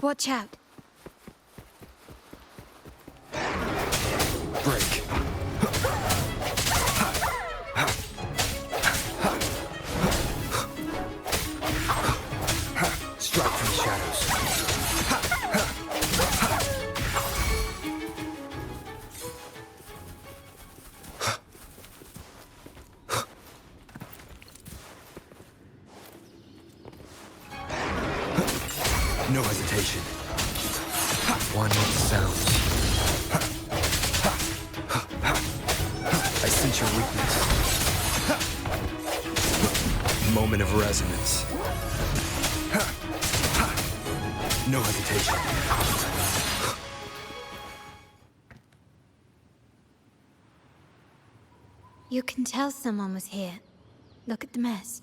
Watch out. Break. Strike from the shadows. No hesitation. One with the sounds. I sense your weakness. Moment of resonance. No hesitation. You can tell someone was here. Look at the mess.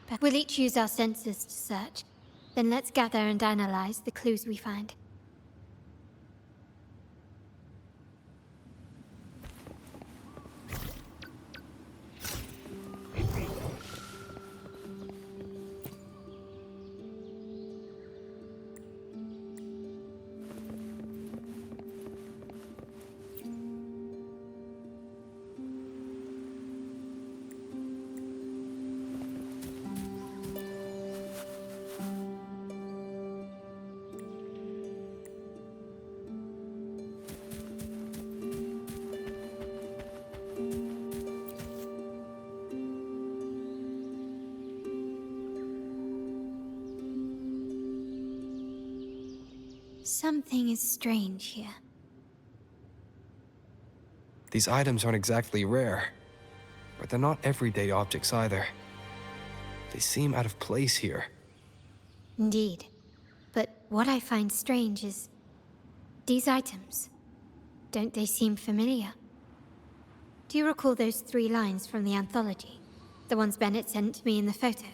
But we'll each use our senses to search. Then let's gather and analyze the clues we find. Something is strange here. These items aren't exactly rare, but they're not everyday objects either. They seem out of place here. Indeed. But what I find strange is... these items. Don't they seem familiar? Do you recall those 3 lines from the anthology? The ones Bennett sent me in the photo?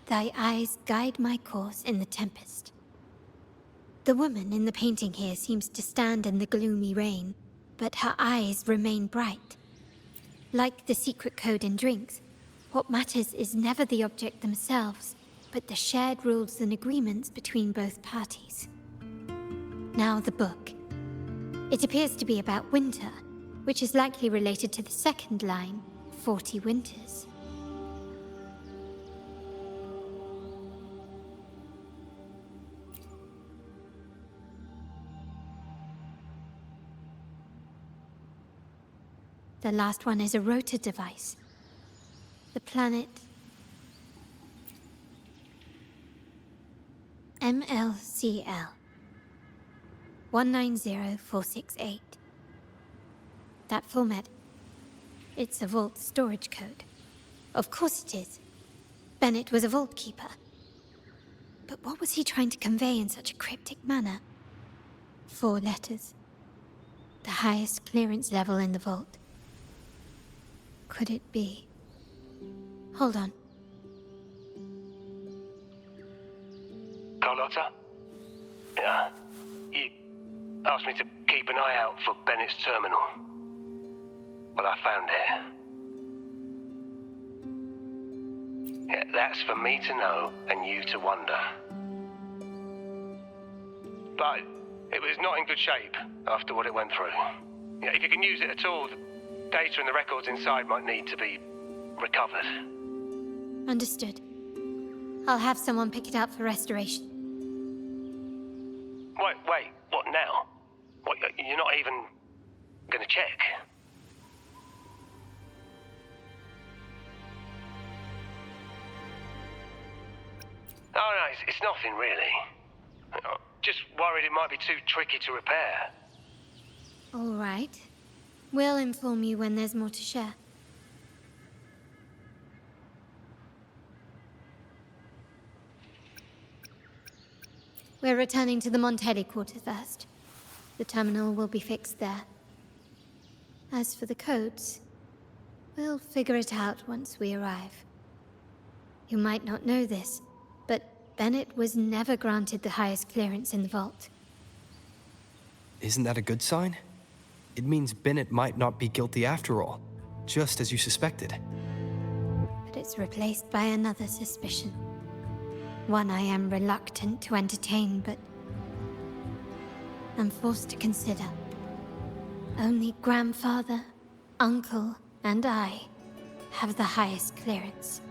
Thy eyes guide my course in the tempest. The woman in the painting here seems to stand in the gloomy rain, but her eyes remain bright. Like the secret code in drinks, what matters is never the object themselves, but the shared rules and agreements between both parties. Now the book. It appears to be about winter, which is likely related to the second line, 40 winters. The last one is a rotor device. The planet... MLCL 190468. That format. It's a vault storage code. Of course it is. Bennett was a vault keeper. But what was he trying to convey in such a cryptic manner? 4 letters. The highest clearance level in the vault. Could it be? Hold on. Carlotta? Yeah. You asked me to keep an eye out for Bennett's terminal. Well, I found it. Yeah, that's for me to know and you to wonder. But it was not in good shape after what it went through. Yeah, if you can use it at all, the data and the records inside might need to be recovered. Understood. I'll have someone pick it up for restoration. Wait, what now? What, you're not even gonna check? Oh, no, it's nothing really. Just worried it might be too tricky to repair. All right. We'll inform you when there's more to share. We're returning to the Montelli quarter first. The terminal will be fixed there. As for the codes, we'll figure it out once we arrive. You might not know this, but Bennett was never granted the highest clearance in the vault. Isn't that a good sign? It means Bennett might not be guilty after all, just as you suspected. But it's replaced by another suspicion. One I am reluctant to entertain, but I'm forced to consider. Only grandfather, uncle, and I have the highest clearance.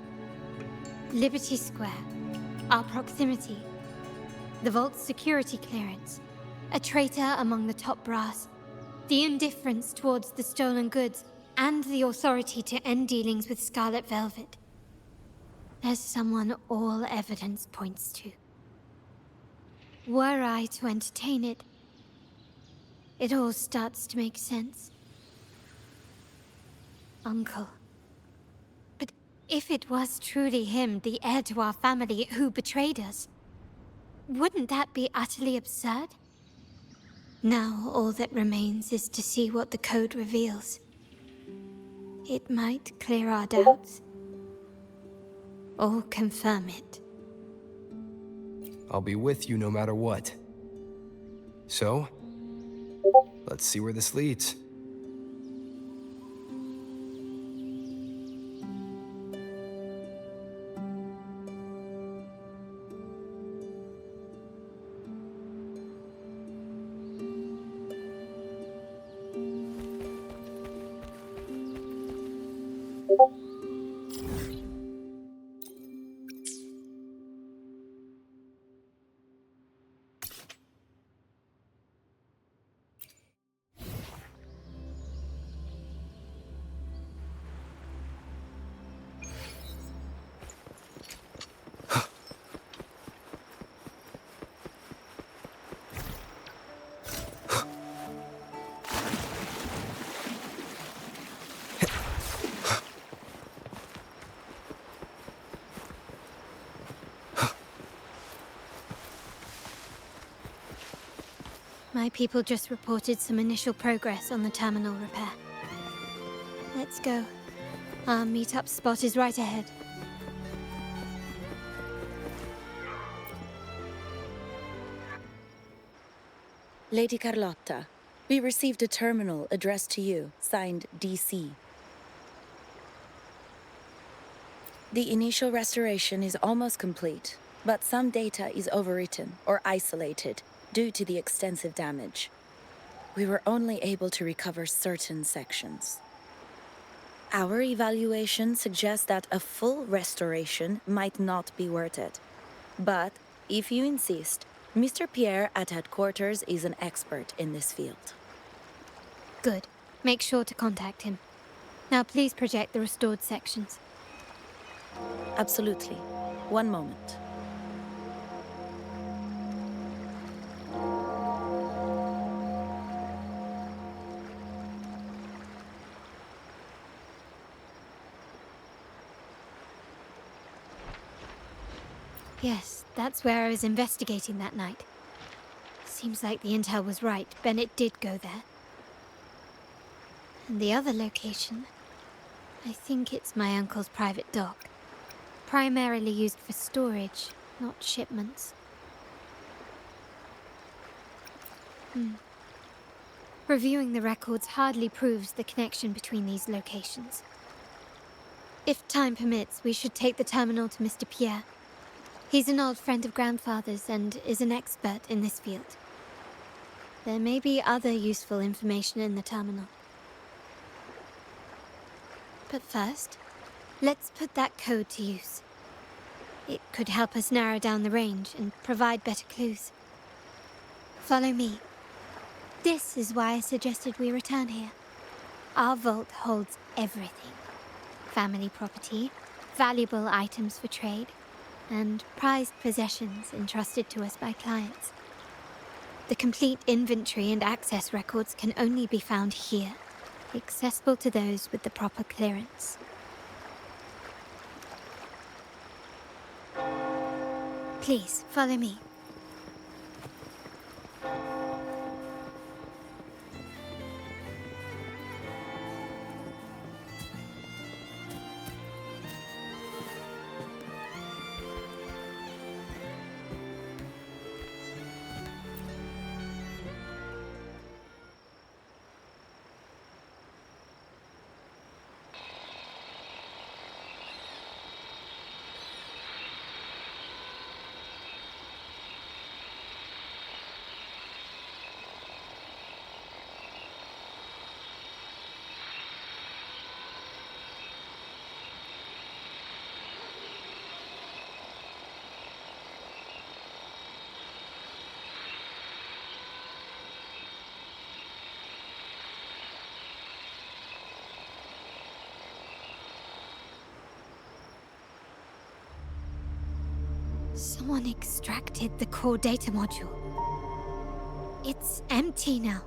Liberty Square, our proximity, the vault's security clearance, a traitor among the top brass, the indifference towards the stolen goods, and the authority to end dealings with Scarlet Velvet. There's someone all evidence points to. Were I to entertain it, it all starts to make sense. Uncle. But if it was truly him, the heir to our family, who betrayed us, wouldn't that be utterly absurd? Now all that remains is to see what the code reveals. It might clear our doubts. Or confirm it. I'll be with you no matter what. So, let's see where this leads. My people just reported some initial progress on the terminal repair. Let's go. Our meetup spot is right ahead. Lady Carlotta, we received a terminal addressed to you, signed DC. The initial restoration is almost complete, but some data is overwritten or isolated due to the extensive damage. We were only able to recover certain sections. Our evaluation suggests that a full restoration might not be worth it. But if you insist, Mr. Pierre at headquarters is an expert in this field. Good. Make sure to contact him. Now please project the restored sections. Absolutely. One moment. Yes, that's where I was investigating that night. Seems like the intel was right. Bennett did go there. And the other location, I think it's my uncle's private dock. Primarily used for storage, not shipments. Reviewing the records hardly proves the connection between these locations. If time permits, we should take the terminal to Mr. Pierre. He's an old friend of Grandfather's and is an expert in this field. There may be other useful information in the terminal. But first, let's put that code to use. It could help us narrow down the range and provide better clues. Follow me. This is why I suggested we return here. Our vault holds everything. Family property, valuable items for trade, and prized possessions entrusted to us by clients. The complete inventory and access records can only be found here, accessible to those with the proper clearance. Please, follow me. Someone extracted the core data module. It's empty now.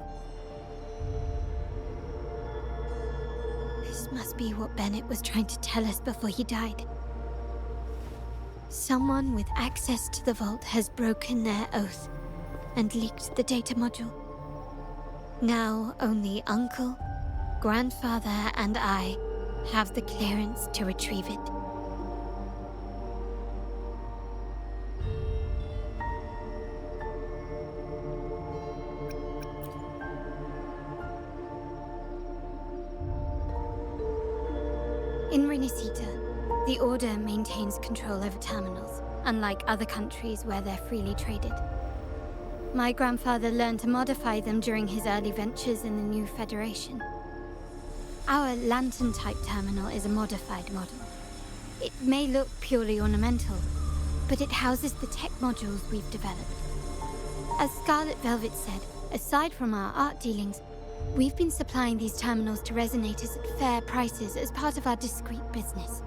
This must be what Bennett was trying to tell us before he died. Someone with access to the vault has broken their oath and leaked the data module. Now only Uncle, Grandfather, and I have the clearance to retrieve it. In Renisita, the Order maintains control over terminals, unlike other countries where they're freely traded. My grandfather learned to modify them during his early ventures in the new Federation. Our lantern-type terminal is a modified model. It may look purely ornamental, but it houses the tech modules we've developed. As Scarlet Velvet said, aside from our art dealings, we've been supplying these terminals to resonators at fair prices as part of our discreet business.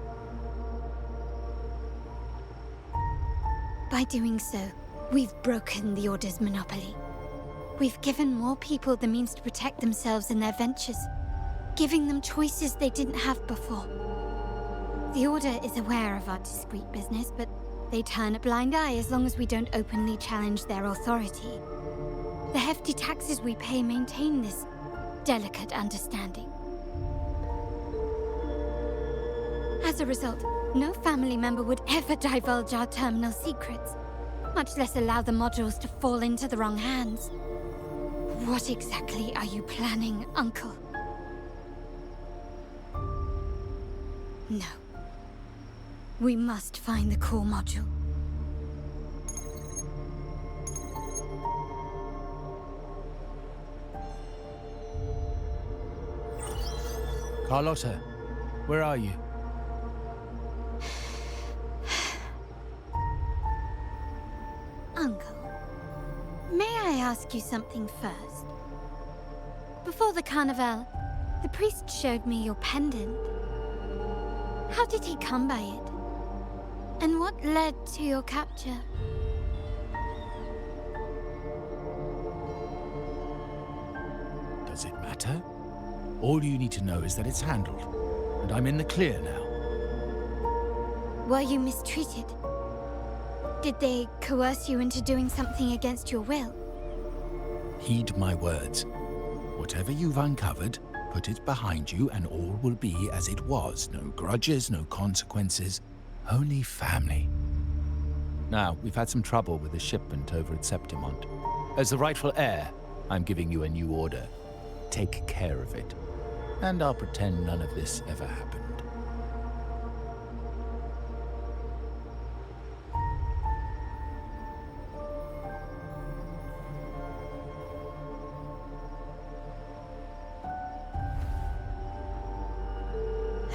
By doing so, we've broken the Order's monopoly. We've given more people the means to protect themselves and their ventures, giving them choices they didn't have before. The Order is aware of our discreet business, but they turn a blind eye as long as we don't openly challenge their authority. The hefty taxes we pay maintain this delicate understanding. As a result, no family member would ever divulge our terminal secrets, much less allow the modules to fall into the wrong hands. What exactly are you planning, Uncle? No. We must find the core module. Carlotta, where are you? Uncle, may I ask you something first? Before the carnival, the priest showed me your pendant. How did he come by it? And what led to your capture? Does it matter? All you need to know is that it's handled, and I'm in the clear now. Were you mistreated? Did they coerce you into doing something against your will? Heed my words. Whatever you've uncovered, put it behind you and all will be as it was. No grudges, no consequences, only family. Now, we've had some trouble with the shipment over at Septimont. As the rightful heir, I'm giving you a new order. Take care of it. And I'll pretend none of this ever happened.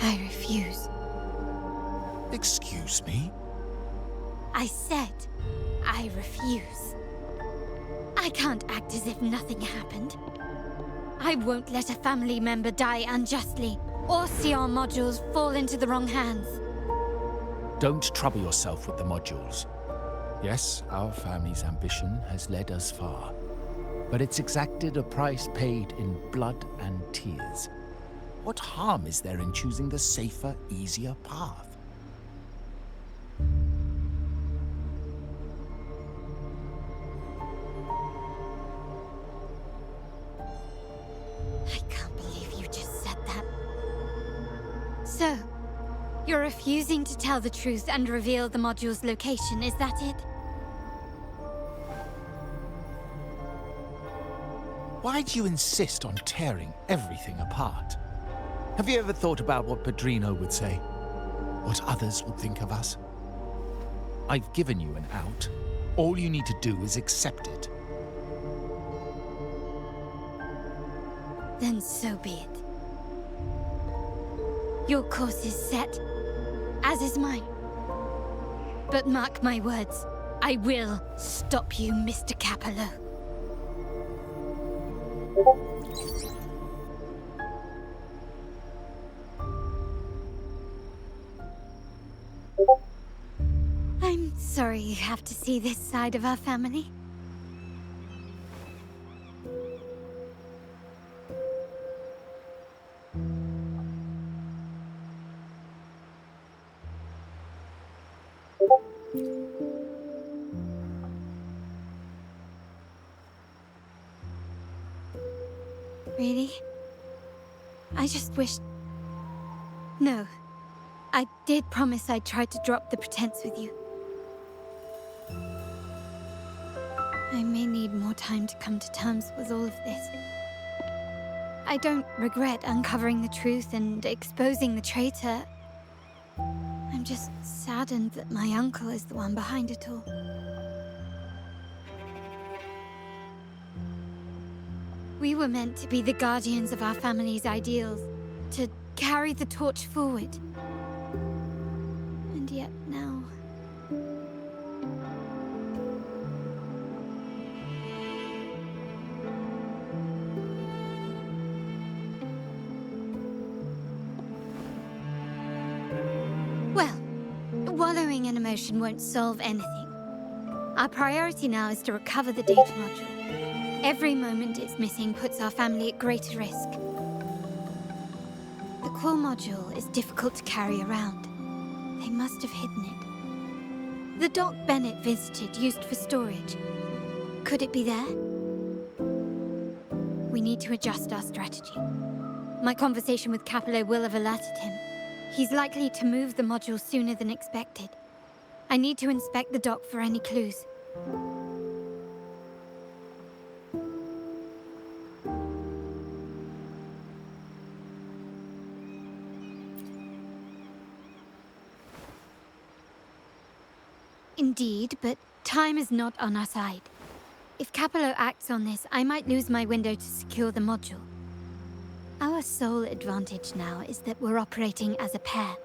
I refuse. Excuse me? I said, I refuse. I can't act as if nothing happened. I won't let a family member die unjustly, or see our modules fall into the wrong hands. Don't trouble yourself with the modules. Yes, our family's ambition has led us far, but it's exacted a price paid in blood and tears. What harm is there in choosing the safer, easier path? I can't believe you just said that. So, you're refusing to tell the truth and reveal the module's location, is that it? Why do you insist on tearing everything apart? Have you ever thought about what Padrino would say? What others would think of us? I've given you an out. All you need to do is accept it. Then so be it. Your course is set, as is mine. But mark my words, I will stop you, Mr. Capello. I'm sorry you have to see this side of our family. Really? I just wished... No. I did promise I'd try to drop the pretense with you. I may need more time to come to terms with all of this. I don't regret uncovering the truth and exposing the traitor. I'm just saddened that my uncle is the one behind it all. We were meant to be the guardians of our family's ideals, to carry the torch forward. And yet now... Well, wallowing in emotion won't solve anything. Our priority now is to recover the data module. Every moment it's missing puts our family at greater risk. The core module is difficult to carry around. They must have hidden it. The dock Bennett visited used for storage. Could it be there? we need to adjust our strategy. My conversation with Capello will have alerted him. He's likely to move the module sooner than expected. I need to inspect the dock for any clues. Indeed, but time is not on our side. If Capello acts on this, I might lose my window to secure the module. Our sole advantage now is that we're operating as a pair.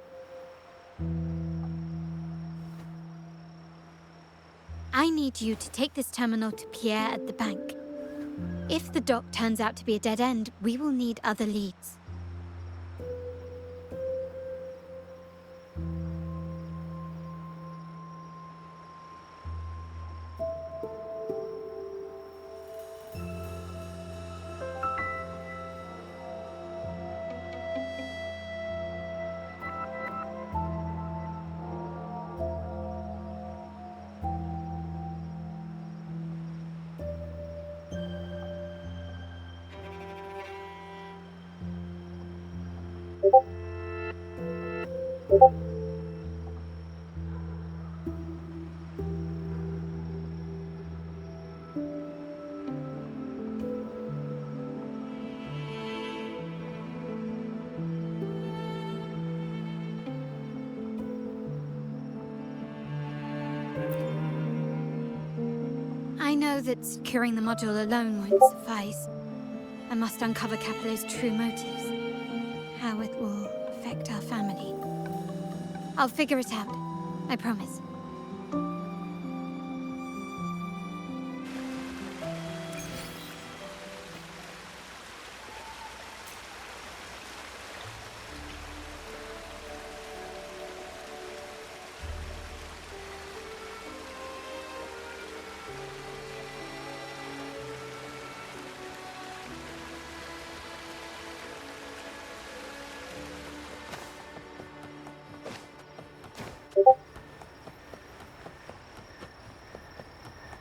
I need you to take this terminal to Pierre at the bank. If the dock turns out to be a dead end, we will need other leads. I know that securing the module alone won't suffice. I must uncover Capello's true motives. How it will affect our family. I'll figure it out. I promise.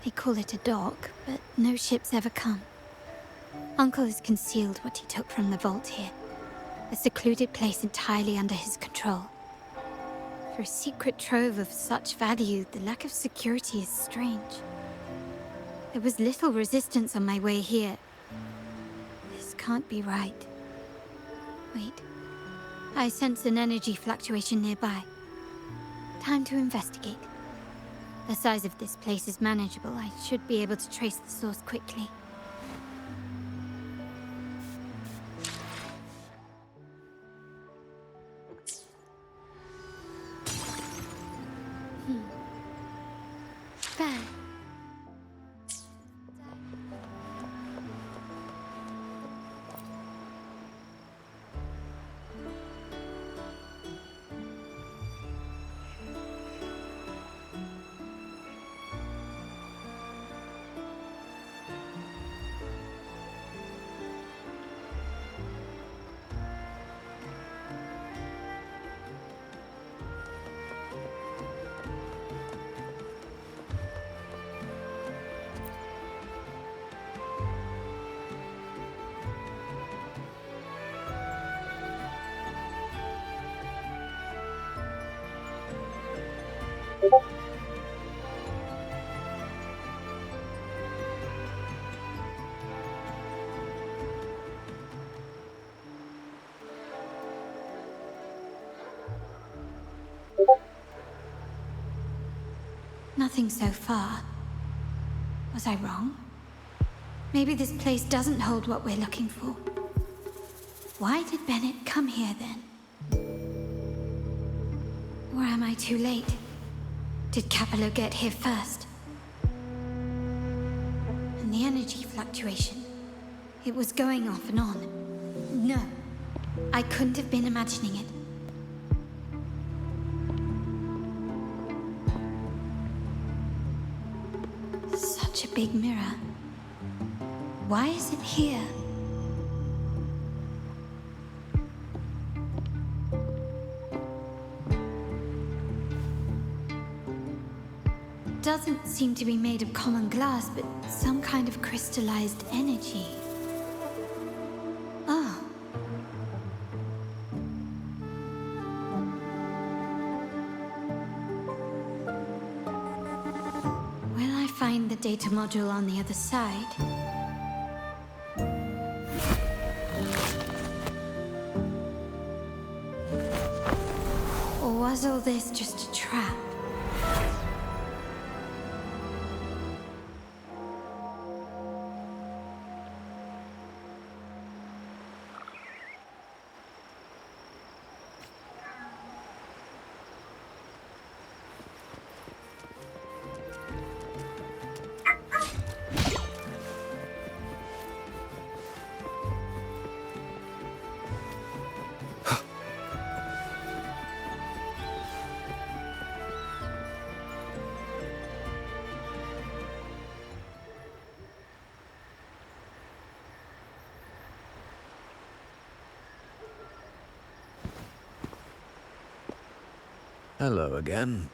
They call it a dock, but no ships ever come. Uncle has concealed what he took from the vault here. A secluded place entirely under his control. For a secret trove of such value, the lack of security is strange. There was little resistance on my way here. This can't be right. Wait. I sense an energy fluctuation nearby. Time to investigate. The size of this place is manageable. I should be able to trace the source quickly. There. Nothing so far. Was I wrong? Maybe this place doesn't hold what we're looking for. Why did Bennett come here then? Or am I too late? Did Capello get here first? And the energy fluctuation. It was going off and on. No, I couldn't have been imagining it. Such a big mirror. Why is it here? Doesn't seem to be made of common glass, but some kind of crystallized energy. data module on the other side. Or was all this just a trap? Hello again.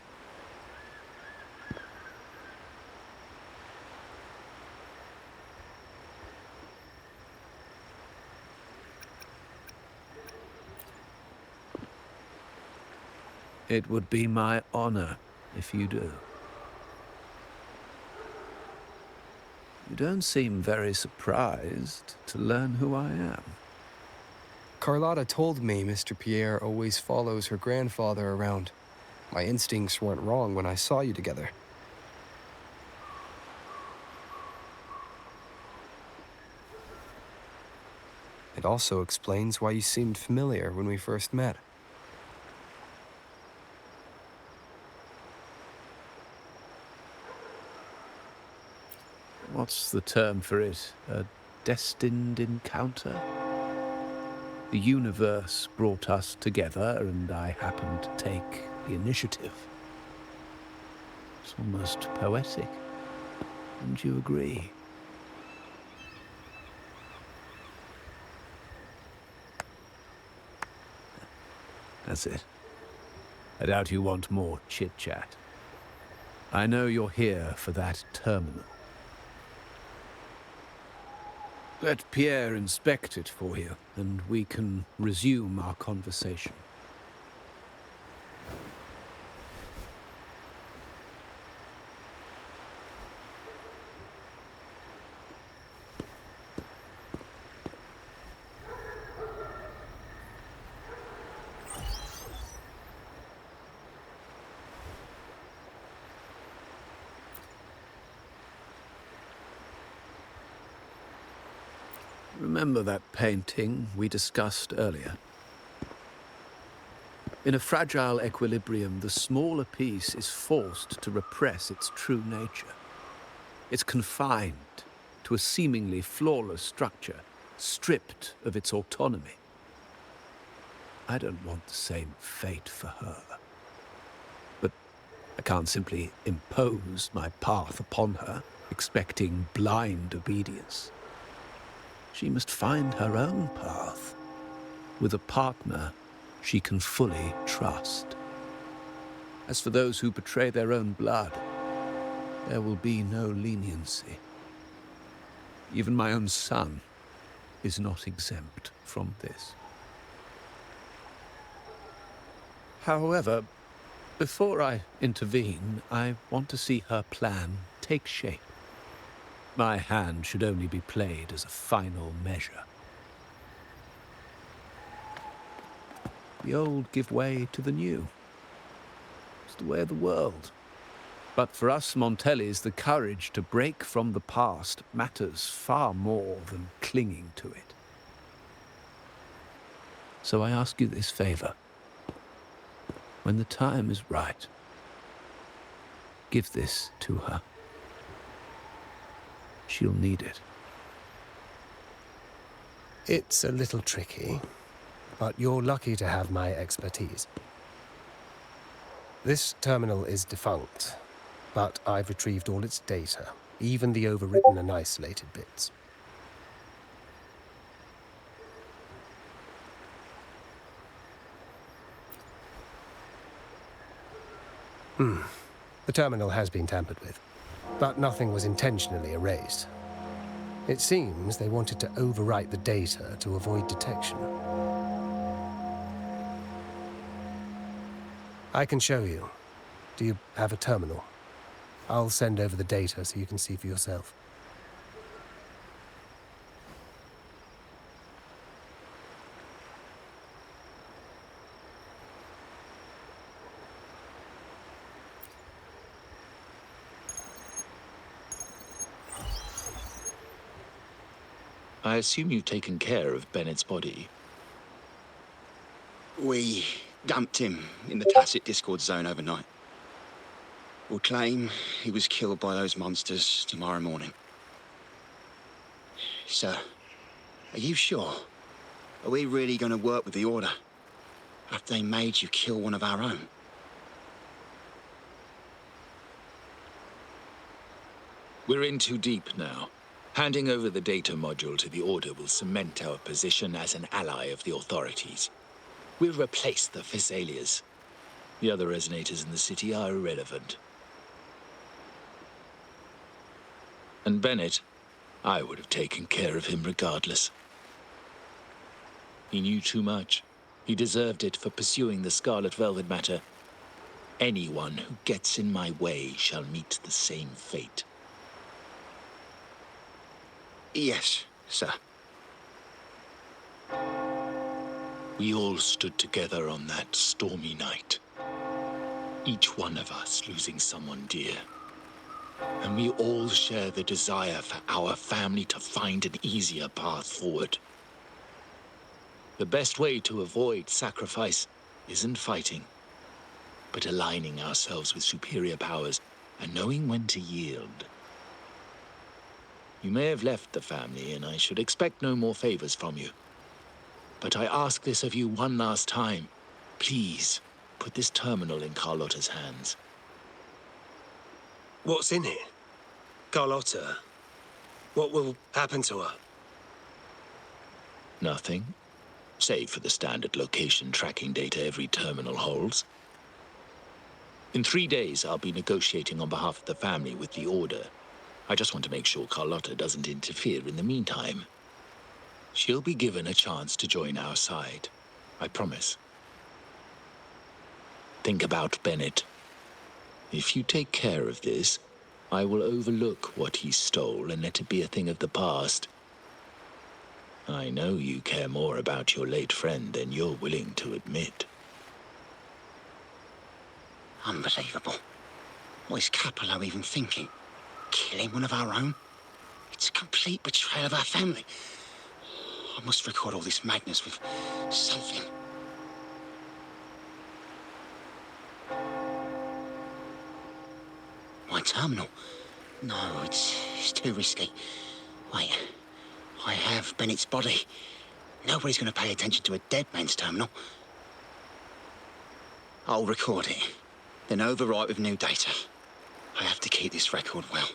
It would be my honor if you do. You don't seem very surprised to learn who I am. Carlotta told me Mr. Pierre always follows her grandfather around. My instincts weren't wrong when I saw you together. It also explains why you seemed familiar when we first met. What's the term for it? A destined encounter? The universe brought us together, and I happened to take the initiative. It's almost poetic. Wouldn't you agree? That's it. I doubt you want more chit-chat. I know you're here for that terminal. Let Pierre inspect it for you, and we can resume our conversation. Remember that painting we discussed earlier? In a fragile equilibrium, the smaller piece is forced to repress its true nature. It's confined to a seemingly flawless structure, stripped of its autonomy. I don't want the same fate for her. But I can't simply impose my path upon her, expecting blind obedience. She must find her own path, with a partner she can fully trust. As for those who betray their own blood, there will be no leniency. Even my own son is not exempt from this. However, before I intervene, I want to see her plan take shape. My hand should only be played as a final measure. The old give way to the new. It's the way of the world. But for us Montellis, the courage to break from the past matters far more than clinging to it. So I ask you this favor. When the time is right, give this to her. She'll need it. It's a little tricky, but you're lucky to have my expertise. This terminal is defunct, but I've retrieved all its data, even the overwritten and isolated bits. The terminal has been tampered with, but nothing was intentionally erased. It seems they wanted to overwrite the data to avoid detection. I can show you. Do you have a terminal? I'll send over the data so you can see for yourself. I assume you've taken care of Bennett's body. We dumped him in the Tacit Discord zone overnight. We'll claim he was killed by those monsters tomorrow morning. Sir, are you sure? Are we really going to work with the Order after they made you kill one of our own? We're in too deep now. Handing over the data module to the Order will cement our position as an ally of the authorities. We'll replace the Physaelias. The other resonators in the city are irrelevant. And Bennett, I would have taken care of him regardless. He knew too much. He deserved it for pursuing the Scarlet Velvet matter. Anyone who gets in my way shall meet the same fate. Yes, sir. We all stood together on that stormy night. Each one of us losing someone dear. And we all share the desire for our family to find an easier path forward. The best way to avoid sacrifice isn't fighting, but aligning ourselves with superior powers and knowing when to yield. You may have left the family, and I should expect no more favors from you. But I ask this of you one last time. Please, put this terminal in Carlotta's hands. What's in it? Carlotta? What will happen to her? Nothing, save for the standard location tracking data every terminal holds. In 3 days, I'll be negotiating on behalf of the family with the Order. I just want to make sure Carlotta doesn't interfere in the meantime. She'll be given a chance to join our side. I promise. Think about Bennett. If you take care of this, I will overlook what he stole and let it be a thing of the past. I know you care more about your late friend than you're willing to admit. Unbelievable. What is Capello even thinking? Killing one of our own? It's a complete betrayal of our family. I must record all this madness with something. My terminal? No, it's too risky. Wait, I have Bennett's body. Nobody's going to pay attention to a dead man's terminal. I'll record it, then overwrite with new data. I have to keep this record well,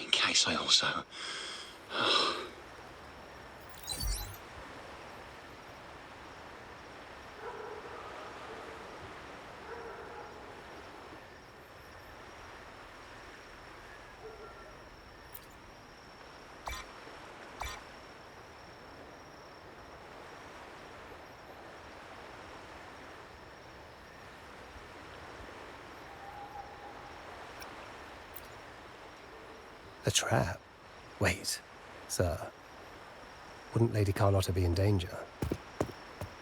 in case I also... A trap? Wait, sir. Wouldn't Lady Carlotta be in danger?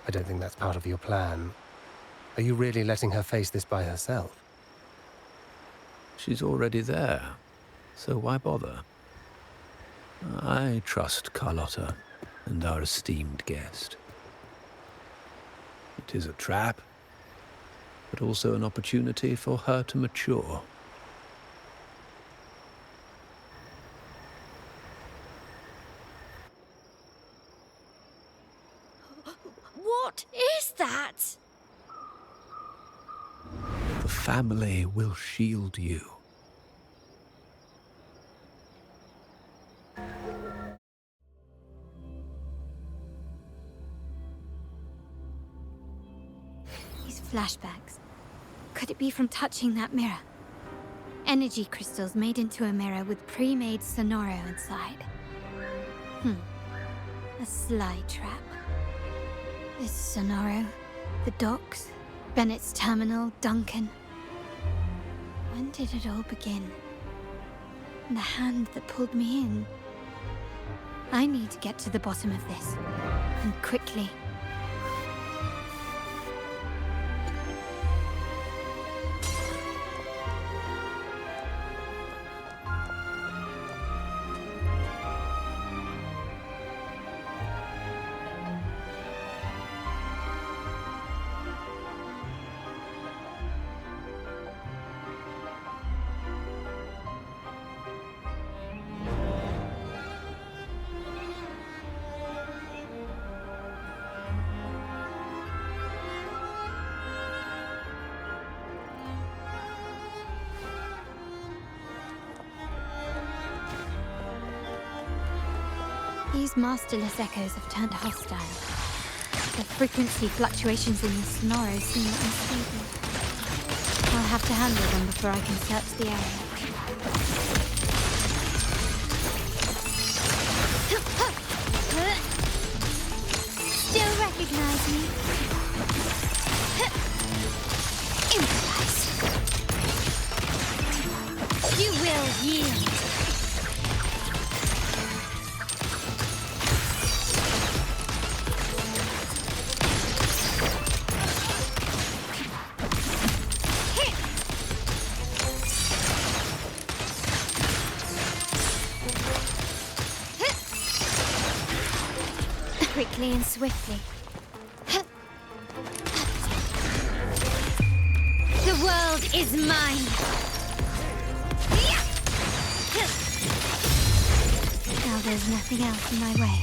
I don't think that's part of your plan. Are you really letting her face this by herself? She's already there, so why bother? I trust Carlotta and our esteemed guest. It is a trap, but also an opportunity for her to mature. What is that? The family will shield you. These flashbacks. Could it be from touching that mirror? Energy crystals made into a mirror with pre-made Sonoro inside. A sly trap. This Sonoro, the docks, Bennett's terminal, Duncan. When did it all begin? The hand that pulled me in. I need to get to the bottom of this. And quickly. These masterless echoes have turned hostile. The frequency fluctuations in the sonoros seem unstable. I'll have to handle them before I can search the area. Still recognize me? Improvise. You will yield. Quickly and swiftly. The world is mine. Now there's nothing else in my way.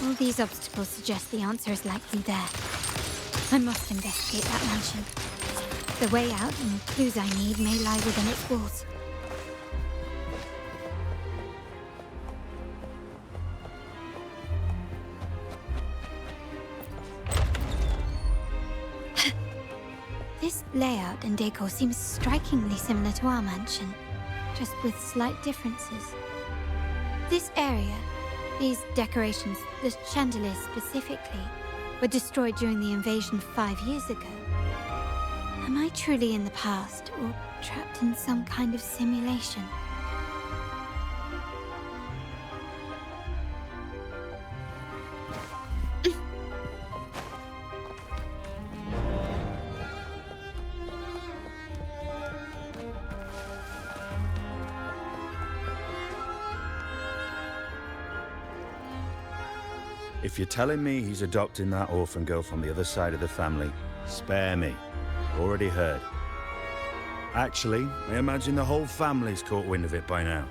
All these obstacles suggest the answer is likely there. I must investigate that mansion. The way out and clues I need may lie within its walls. This layout and decor seems strikingly similar to our mansion, just with slight differences. This area, these decorations, the chandeliers specifically, were destroyed during the invasion 5 years ago. Am I truly in the past, or trapped in some kind of simulation? If you're telling me he's adopting that orphan girl from the other side of the family, spare me. Already heard. Actually, I imagine the whole family's caught wind of it by now.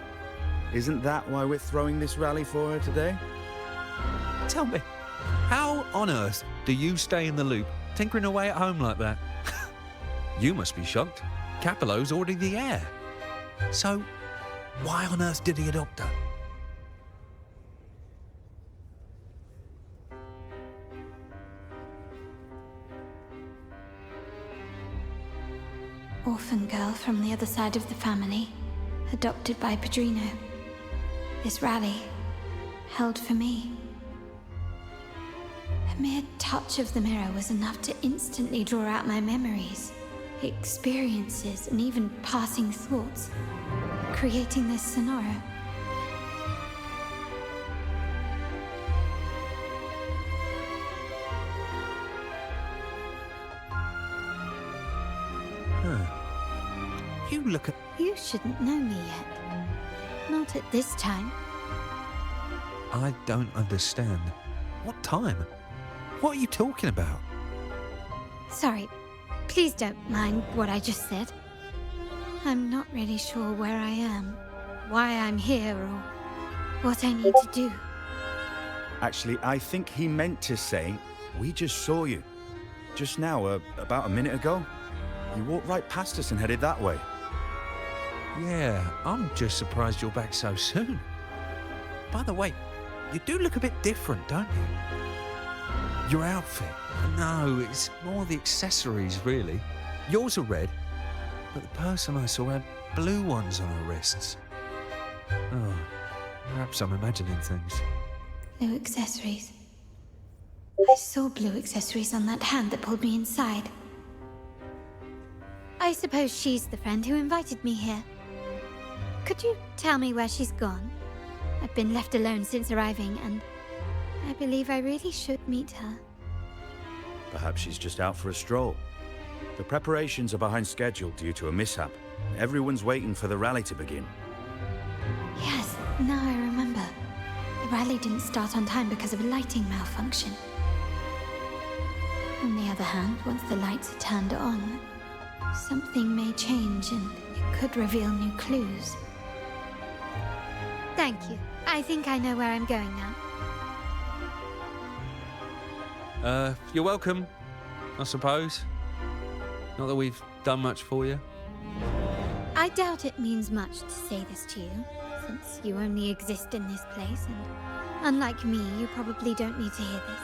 Isn't that why we're throwing this rally for her today? Tell me, how on earth do you stay in the loop, tinkering away at home like that? You must be shocked. Capello's already the heir. So, why on earth did he adopt her? Orphan girl from the other side of the family, adopted by Padrino. This rally, held for me. A mere touch of the mirror was enough to instantly draw out my memories, experiences, and even passing thoughts, creating this sonoro. You look at... You shouldn't know me yet. Not at this time. I don't understand. What time? What are you talking about? Sorry, please don't mind what I just said. I'm not really sure where I am, why I'm here, or what I need to do. Actually, I think he meant to say, we just saw you. Just now, about a minute ago. You walked right past us and headed that way. Yeah, I'm just surprised you're back so soon. By the way, you do look a bit different, don't you? Your outfit. No, it's more the accessories, really. Yours are red, but the person I saw had blue ones on her wrists. Oh, perhaps I'm imagining things. Blue accessories. I saw blue accessories on that hand that pulled me inside. I suppose she's the friend who invited me here. Could you tell me where she's gone? I've been left alone since arriving, and I believe I really should meet her. Perhaps she's just out for a stroll. The preparations are behind schedule due to a mishap. Everyone's waiting for the rally to begin. Yes, now I remember. The rally didn't start on time because of a lighting malfunction. On the other hand, once the lights are turned on, something may change and it could reveal new clues. Thank you. I think I know where I'm going now. You're welcome, I suppose. Not that we've done much for you. I doubt it means much to say this to you, since you only exist in this place, and unlike me, you probably don't need to hear this.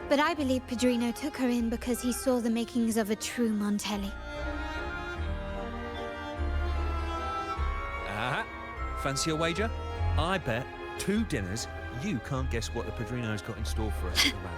But I believe Padrino took her in because he saw the makings of a true Montelli. Fancy a wager? I bet 2 dinners you can't guess what the Padrino's got in store for us at the rally.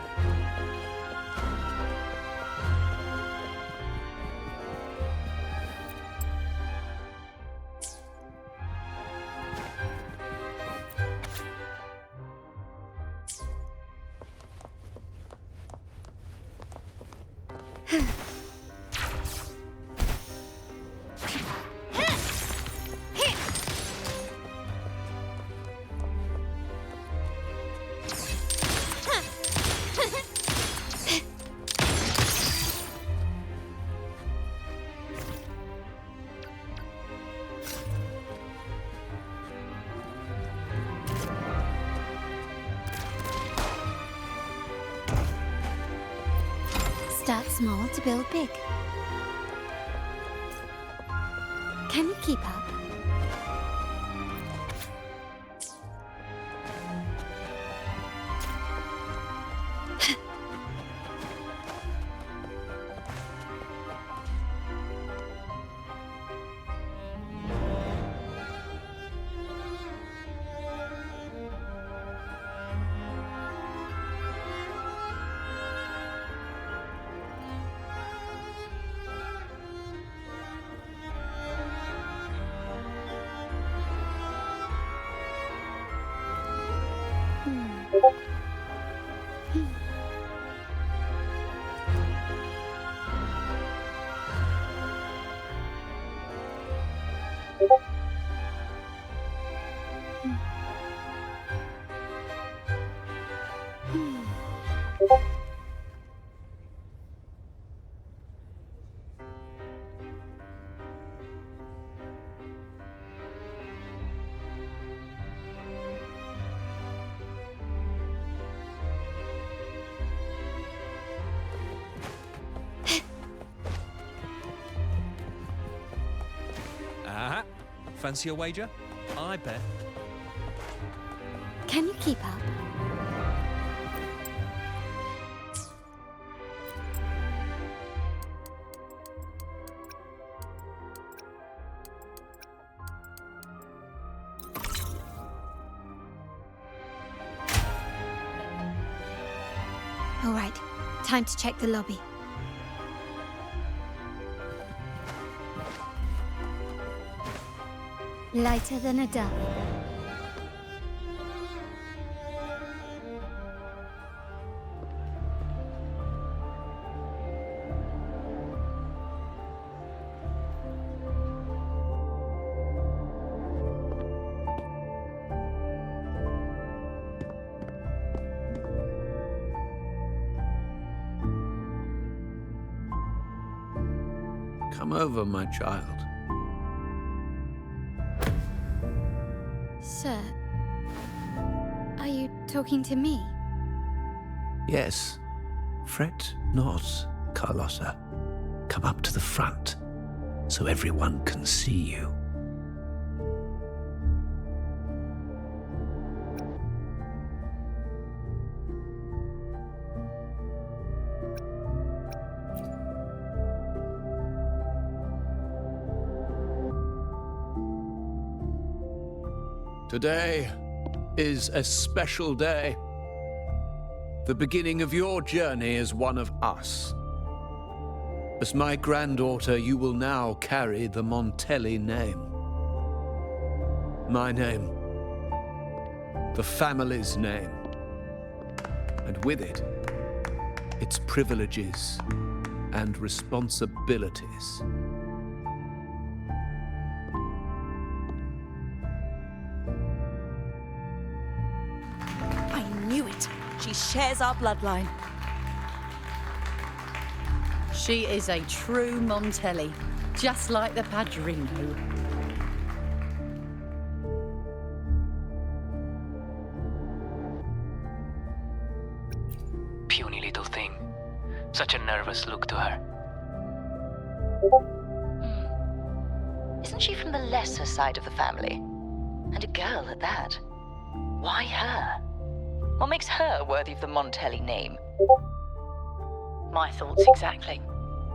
Start small to build big. Can you keep up? Fancy a wager? I bet. Can you keep up? All right, time to check the lobby. Lighter than a dove. Come over, my child. Sir, are you talking to me? Yes. Fret not, Carlotta. Come up to the front, so everyone can see you. Today is a special day. The beginning of your journey as one of us. As my granddaughter, you will now carry the Montelli name. My name. The family's name. And with it, its privileges and responsibilities. I knew it. She shares our bloodline. She is a true Montelli, just like the Padrino. Puny little thing. Such a nervous look to her. Isn't she from the lesser side of the family? And a girl at that. Why her? What makes her worthy of the Montelli name? My thoughts exactly.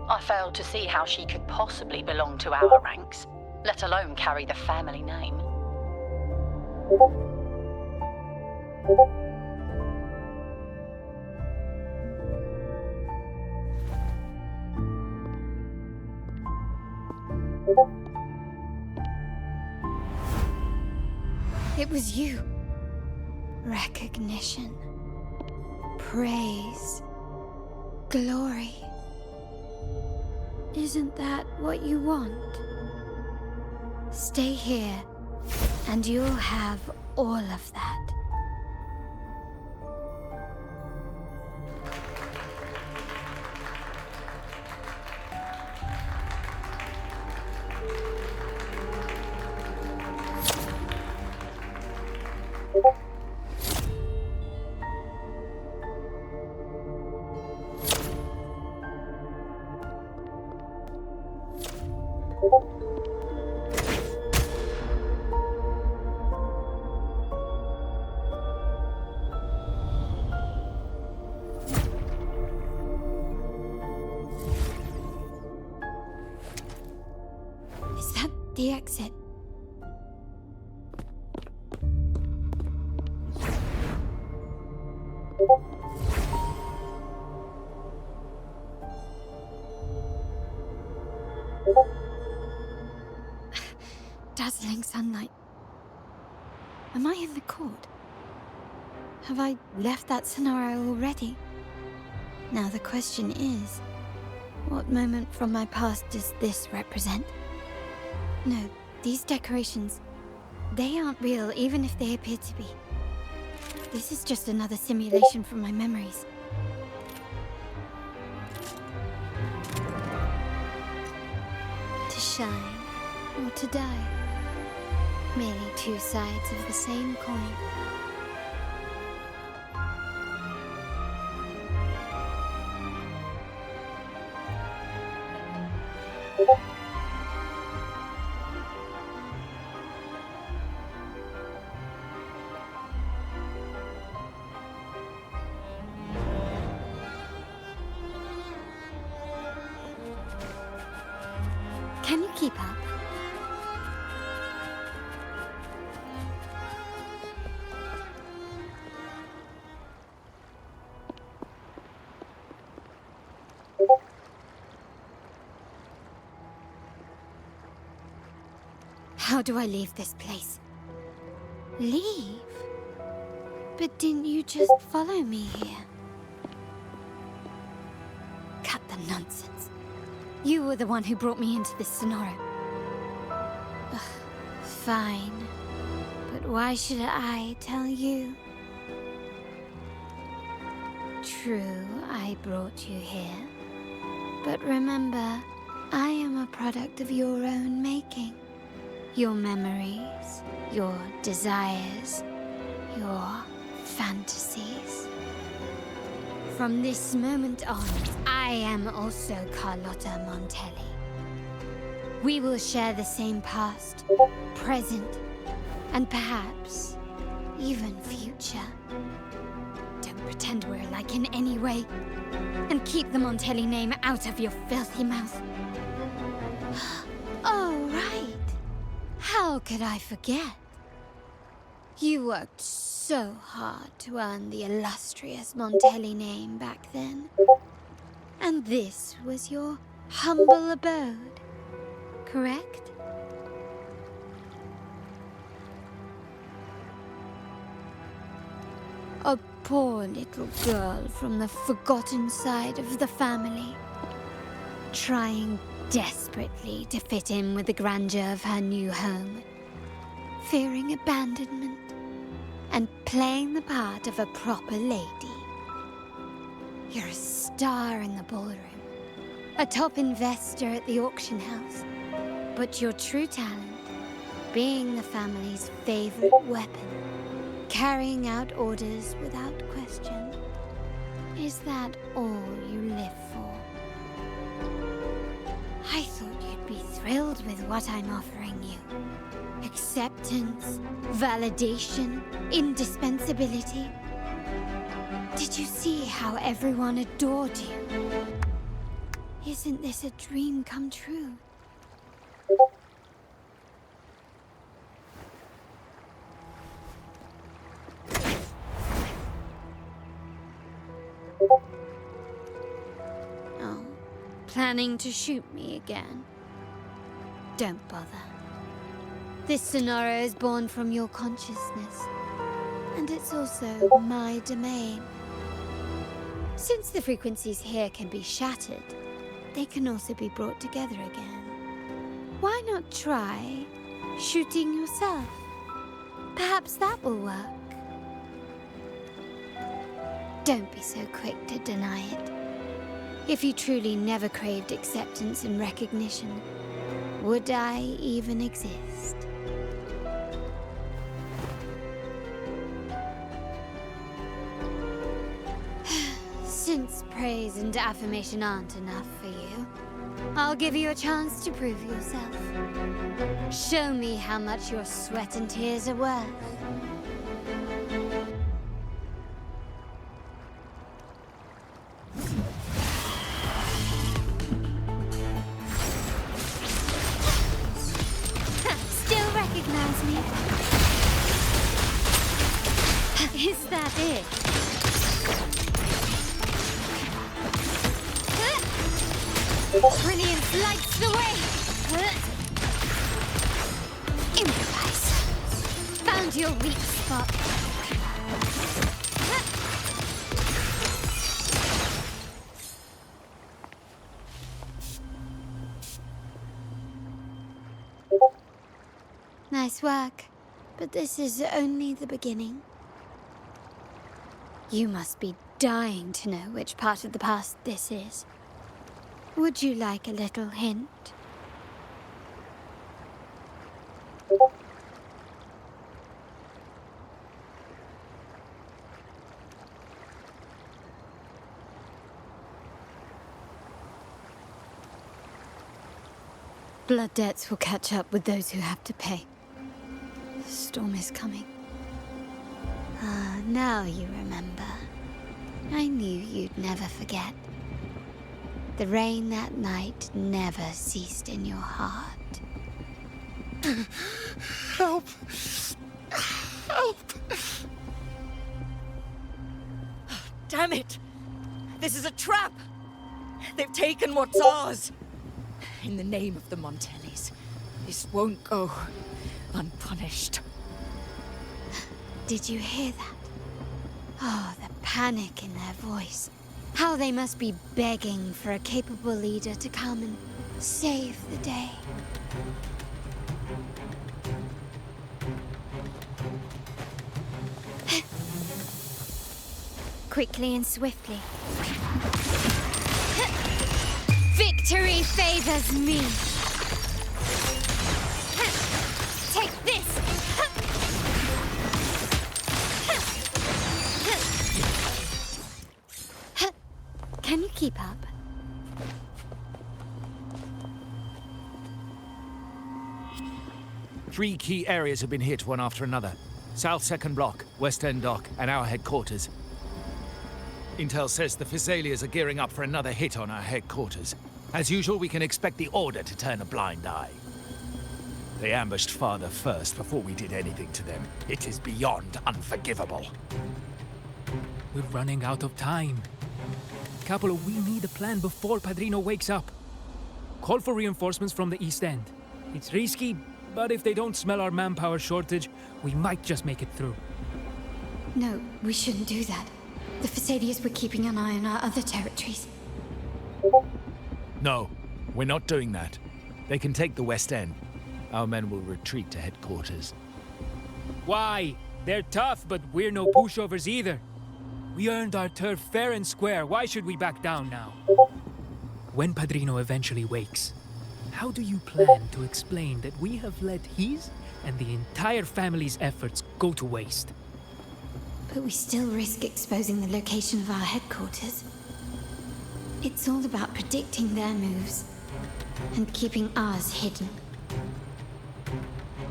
I failed to see how she could possibly belong to our ranks, let alone carry the family name. It was you. Recognition. Praise. Glory. Isn't that what you want? Stay here, and you'll have all of that. Is that the exit? Dazzling sunlight. Am I in the court? Have I left that scenario already? Now the question is, what moment from my past does this represent? No, these decorations, they aren't real even if they appear to be. This is just another simulation from my memories. To shine or to die. Merely two sides of the same coin. Can you keep up? How do I leave this place? Leave? But didn't you just follow me here? Cut the nonsense. You were the one who brought me into this scenario. Ugh, fine. But why should I tell you? True, I brought you here. But remember, I am a product of your own making. Your memories, your desires, your fantasies. From this moment on, I am also Carlotta Montelli. We will share the same past, present, and perhaps even future. Don't pretend we're alike in any way, and keep the Montelli name out of your filthy mouth. Oh, right. How could I forget? You worked so hard to earn the illustrious Montelli name back then. And this was your humble abode, correct? A poor little girl from the forgotten side of the family, trying desperately to fit in with the grandeur of her new home, fearing abandonment, and playing the part of a proper lady. You're a star in the ballroom, a top investor at the auction house, but your true talent, being the family's favorite weapon, carrying out orders without question. Is that all you live for? I thought you'd be thrilled with what I'm offering you. Acceptance, validation, indispensability. Did you see how everyone adored you? Isn't this a dream come true? Oh, planning to shoot me again? Don't bother. This scenario is born from your consciousness, and it's also my domain. Since the frequencies here can be shattered, they can also be brought together again. Why not try shooting yourself? Perhaps that will work. Don't be so quick to deny it. If you truly never craved acceptance and recognition, would I even exist? Since praise and affirmation aren't enough for you, I'll give you a chance to prove yourself. Show me how much your sweat and tears are worth. Still recognize me? Is that it? Brilliance lights the way! Improvise. Found your weak spot. Nice work, but this is only the beginning. You must be dying to know which part of the past this is. Would you like a little hint? Blood debts will catch up with those who have to pay. The storm is coming. Ah, now you remember. I knew you'd never forget. The rain that night never ceased in your heart. Help! Help! Damn it! This is a trap! They've taken what's ours! In the name of the Montellis, this won't go unpunished. Did you hear that? Oh, the panic in their voice. How they must be begging for a capable leader to come and save the day. Quickly and swiftly. Victory favors me. Take this. Can you keep up? Three key areas have been hit one after another. South 2nd Block, West End Dock, and our headquarters. Intel says the Physaelias are gearing up for another hit on our headquarters. As usual, we can expect the Order to turn a blind eye. They ambushed Father first before we did anything to them. It is beyond unforgivable. We're running out of time. Capolo, we need a plan before Padrino wakes up. Call for reinforcements from the East End. It's risky, but if they don't smell our manpower shortage, we might just make it through. No, we shouldn't do that. The Fasadius were keeping an eye on our other territories. No, we're not doing that. They can take the West End. Our men will retreat to headquarters. Why? They're tough, but we're no pushovers either. We earned our turf fair and square. Why should we back down now? When Padrino eventually wakes, how do you plan to explain that we have let his and the entire family's efforts go to waste? But we still risk exposing the location of our headquarters. It's all about predicting their moves and keeping ours hidden.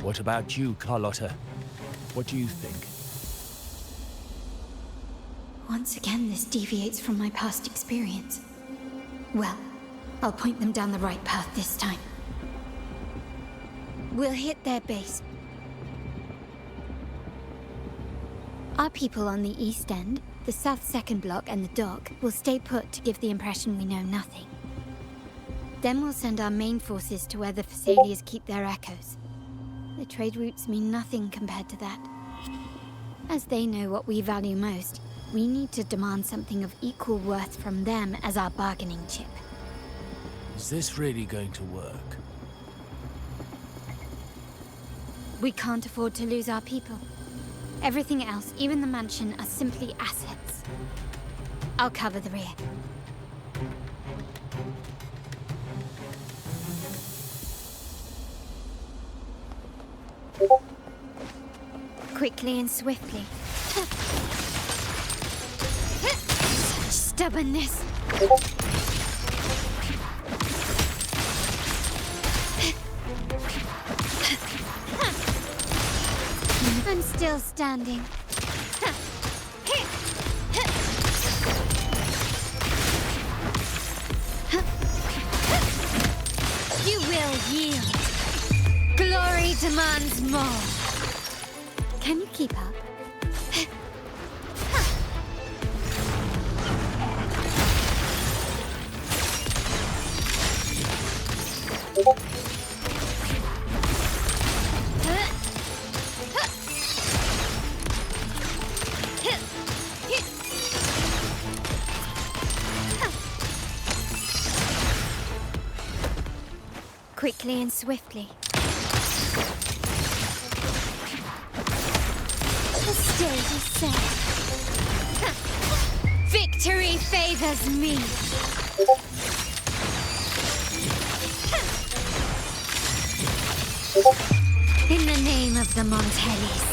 What about you, Carlotta? What do you think? Once again, this deviates from my past experience. Well, I'll point them down the right path this time. We'll hit their base. Our people on the East End, the South Second Block and the dock will stay put to give the impression we know nothing. Then we'll send our main forces to where the Fasadius keep their echoes. The trade routes mean nothing compared to that. As they know what we value most, we need to demand something of equal worth from them as our bargaining chip. Is this really going to work? We can't afford to lose our people. Everything else, even the mansion, are simply assets. I'll cover the rear. Quickly and swiftly. Such stubbornness. I'm still standing. You will yield. Glory demands more. Can you keep up? Quickly and swiftly. The stage is set. Victory favors me. In the name of the Montellis.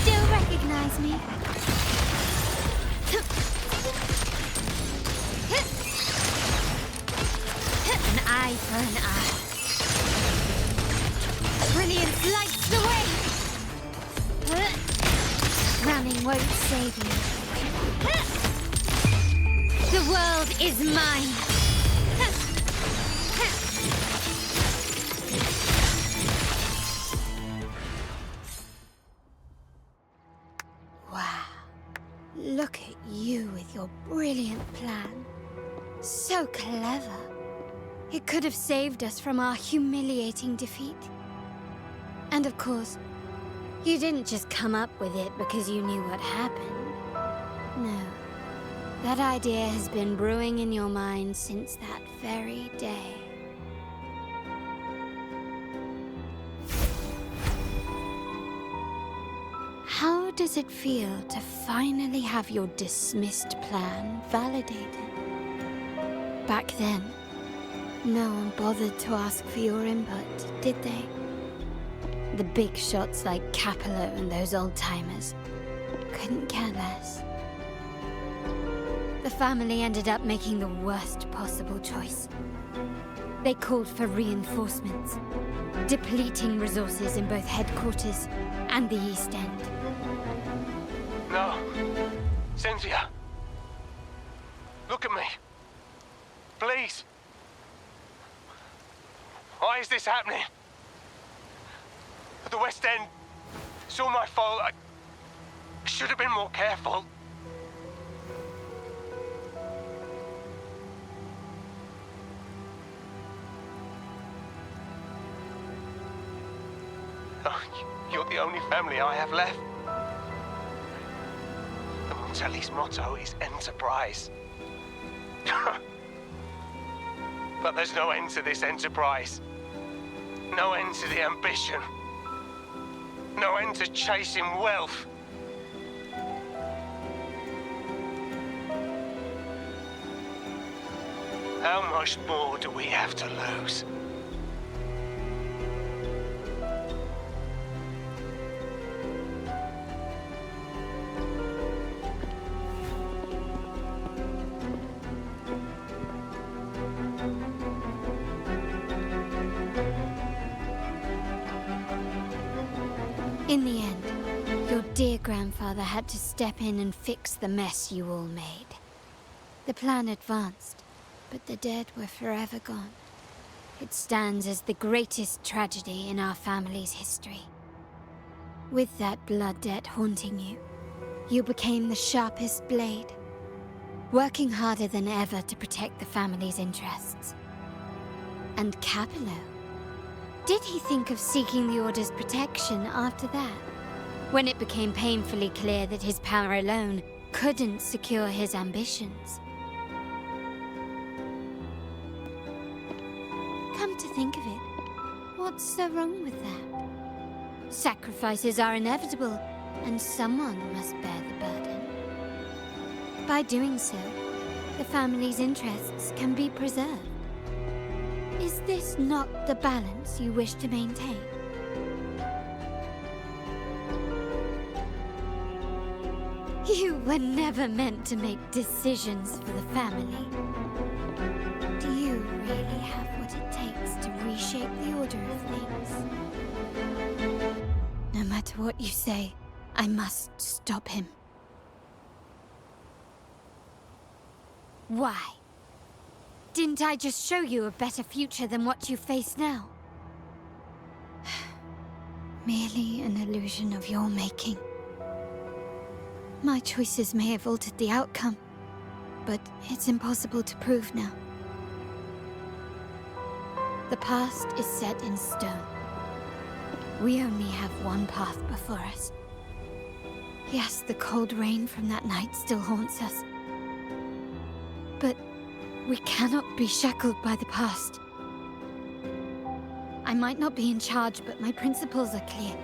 Still recognize me? An eye for an eye. Brilliance lights the way! Running won't save you. The world is mine! Wow. Look at you with your brilliant plan. So clever. It could have saved us from our humiliating defeat. And of course, you didn't just come up with it because you knew what happened. No. That idea has been brewing in your mind since that very day. How does it feel to finally have your dismissed plan validated? Back then, no one bothered to ask for your input, did they? The big shots like Capello and those old-timers couldn't care less. The family ended up making the worst possible choice. They called for reinforcements, depleting resources in both headquarters and the East End. No. Cynthia. Look at me. Please. Why is this happening? At the West End, it's all my fault. I should have been more careful. Oh, you're the only family I have left. The Montelli's motto is enterprise. But there's no end to this enterprise. No end to the ambition. No end to chasing wealth. How much more do we have to lose? In the end, your dear grandfather had to step in and fix the mess you all made. The plan advanced, but the dead were forever gone. It stands as the greatest tragedy in our family's history. With that blood debt haunting you, you became the sharpest blade, working harder than ever to protect the family's interests. And Capello? Did he think of seeking the Order's protection after that? When it became painfully clear that his power alone couldn't secure his ambitions? Come to think of it, what's so wrong with that? Sacrifices are inevitable, and someone must bear the burden. By doing so, the family's interests can be preserved. Is this not the balance you wish to maintain? You were never meant to make decisions for the family. Do you really have what it takes to reshape the order of things? No matter what you say, I must stop him. Why? Didn't I just show you a better future than what you face now? Merely an illusion of your making. My choices may have altered the outcome, but it's impossible to prove now. The past is set in stone. We only have one path before us. Yes, the cold rain from that night still haunts us. But we cannot be shackled by the past. I might not be in charge, but my principles are clear.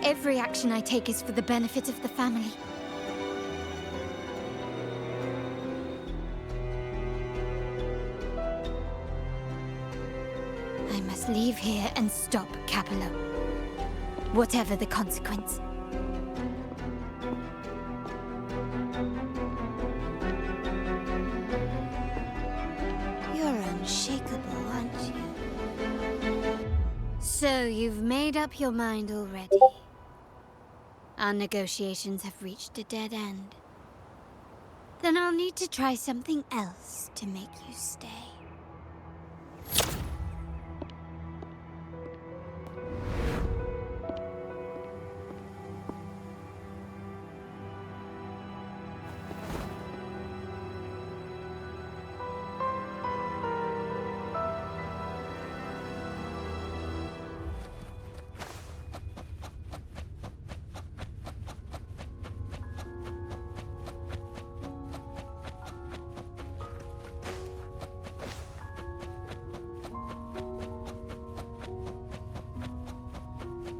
Every action I take is for the benefit of the family. I must leave here and stop Capello, whatever the consequence. You're unshakable, aren't you? So you've made up your mind already. Our negotiations have reached a dead end. Then I'll need to try something else to make you stay.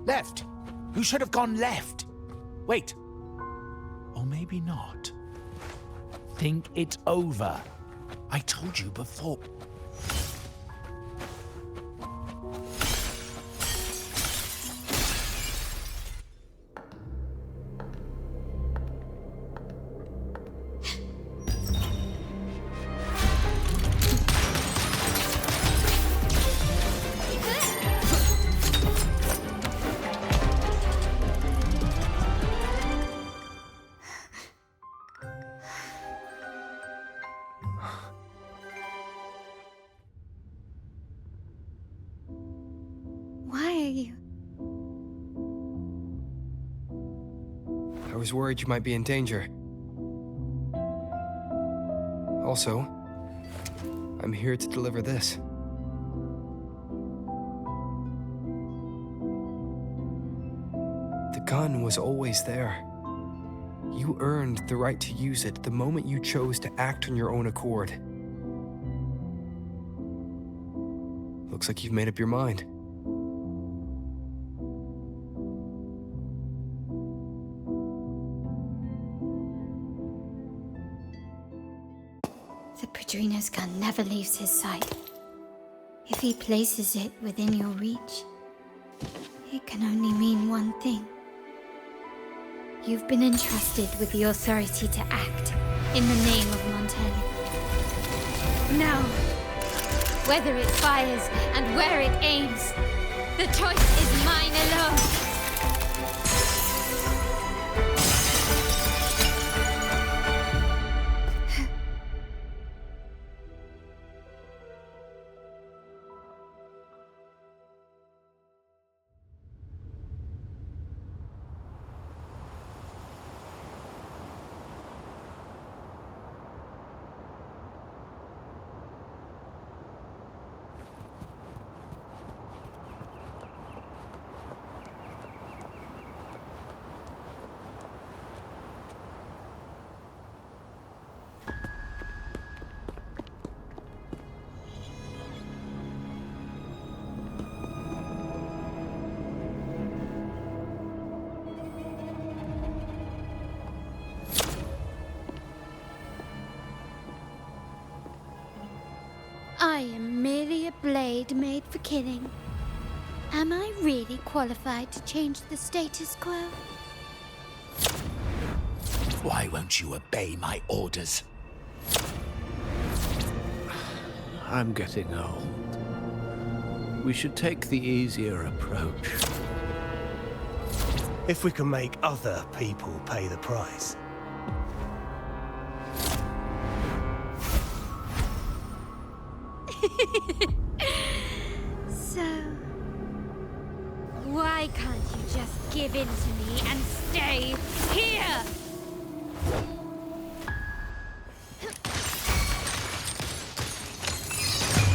Left! You should have gone left! Wait. Or maybe not. Think it over. I told you before. Why are you? I was worried you might be in danger. Also, I'm here to deliver this. gun was always there. You earned the right to use it the moment you chose to act on your own accord. Looks like you've made up your mind. The Padrino's gun never leaves his sight. If he places it within your reach, it can only mean one thing. You've been entrusted with the authority to act in the name of Montelli. Now, whether it fires and where it aims, the choice is mine alone. I am merely a blade made for killing. Am I really qualified to change the status quo? Why won't you obey my orders? I'm getting old. We should take the easier approach. If we can make other people pay the price. So, why can't you just give in to me and stay here?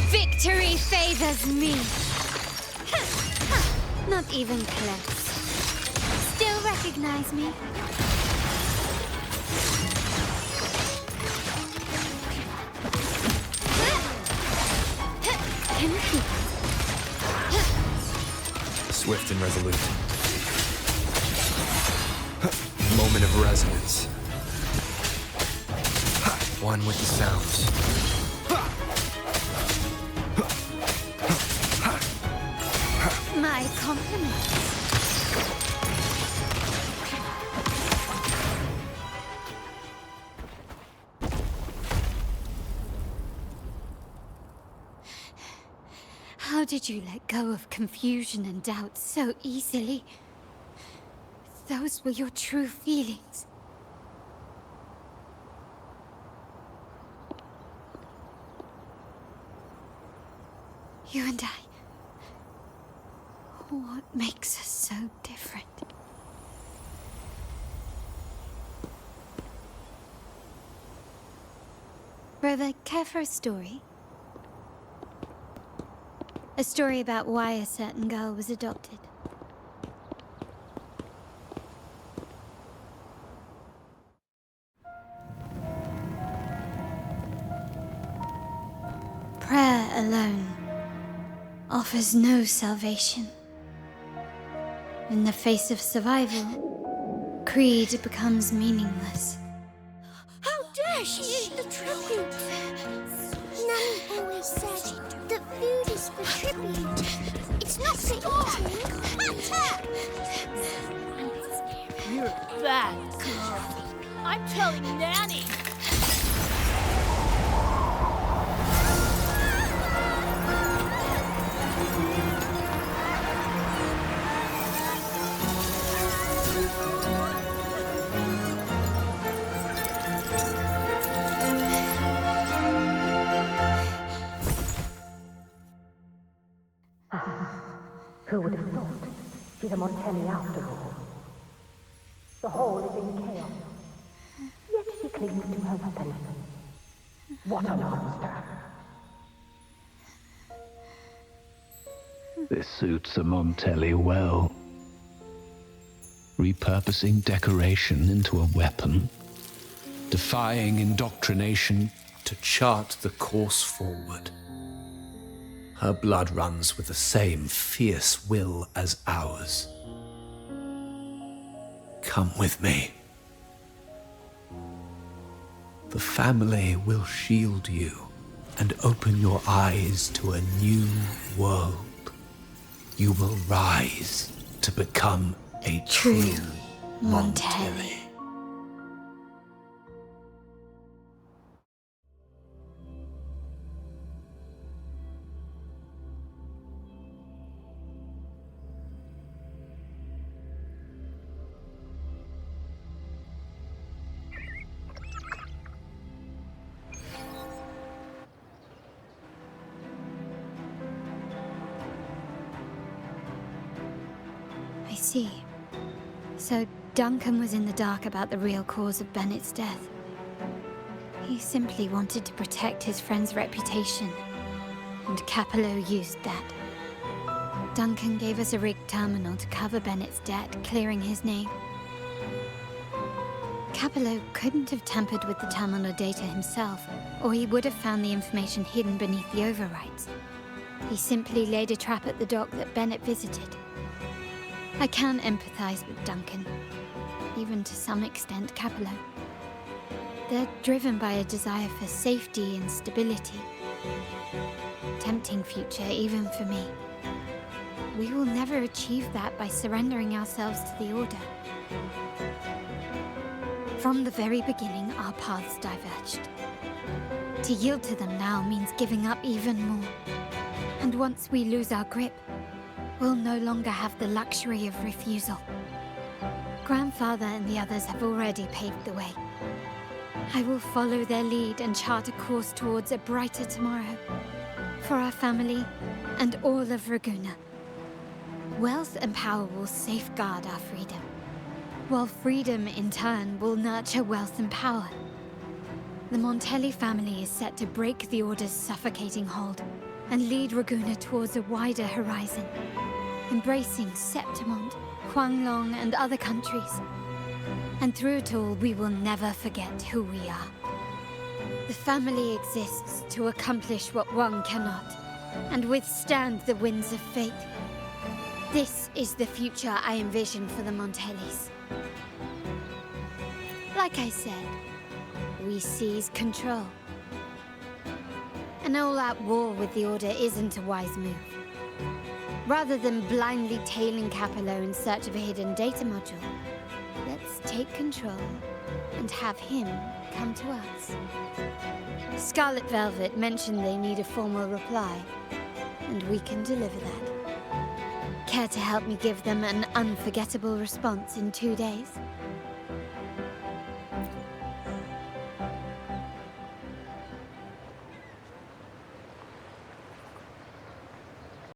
Victory favors me. Not even close. Still recognize me? Swift and resolute. Moment of resonance. One with the sounds. My compliments. How did you let go of confusion and doubt so easily? Those were your true feelings. You and I. What makes us so different? Rover, care for a story? A story about why a certain girl was adopted. Prayer alone offers no salvation. In the face of survival, creed becomes meaningless. How dare she eat the tribute? Nanny always said that food is for tribute. It's not for eating. You're a bad girl. I'm telling Nanny. Who would have thought? She's a Montelli after all. The hall is in chaos. Yet she clings to her weapon. What a monster! This suits a Montelli well. repurposing decoration into a weapon, defying indoctrination to chart the course forward. Her blood runs with the same fierce will as ours. Come with me. The family will shield you and open your eyes to a new world. You will rise to become a true Montelli. I see. So Duncan was in the dark about the real cause of Bennett's death. He simply wanted to protect his friend's reputation, and Capello used that. Duncan gave us a rigged terminal to cover Bennett's debt, clearing his name. Capello couldn't have tampered with the terminal data himself, or he would have found the information hidden beneath the overrides. He simply laid a trap at the dock that Bennett visited. I can empathize with Duncan, even to some extent Capello. They're driven by a desire for safety and stability. Tempting future even for me. We will never achieve that by surrendering ourselves to the Order. From the very beginning, our paths diverged. To yield to them now means giving up even more. And once we lose our grip, we'll no longer have the luxury of refusal. Grandfather and the others have already paved the way. I will follow their lead and chart a course towards a brighter tomorrow. For our family and all of Ragusa. Wealth and power will safeguard our freedom, while freedom in turn will nurture wealth and power. The Montelli family is set to break the Order's suffocating hold and lead Ragusa towards a wider horizon, embracing Septimont, Huanglong, and other countries. And through it all, we will never forget who we are. The family exists to accomplish what one cannot, and withstand the winds of fate. This is the future I envision for the Montellis. Like I said, we seize control. An all-out war with the Order isn't a wise move. Rather than blindly tailing Capello in search of a hidden data module, let's take control and have him come to us. Scarlet Velvet mentioned they need a formal reply, and we can deliver that. Care to help me give them an unforgettable response in 2 days?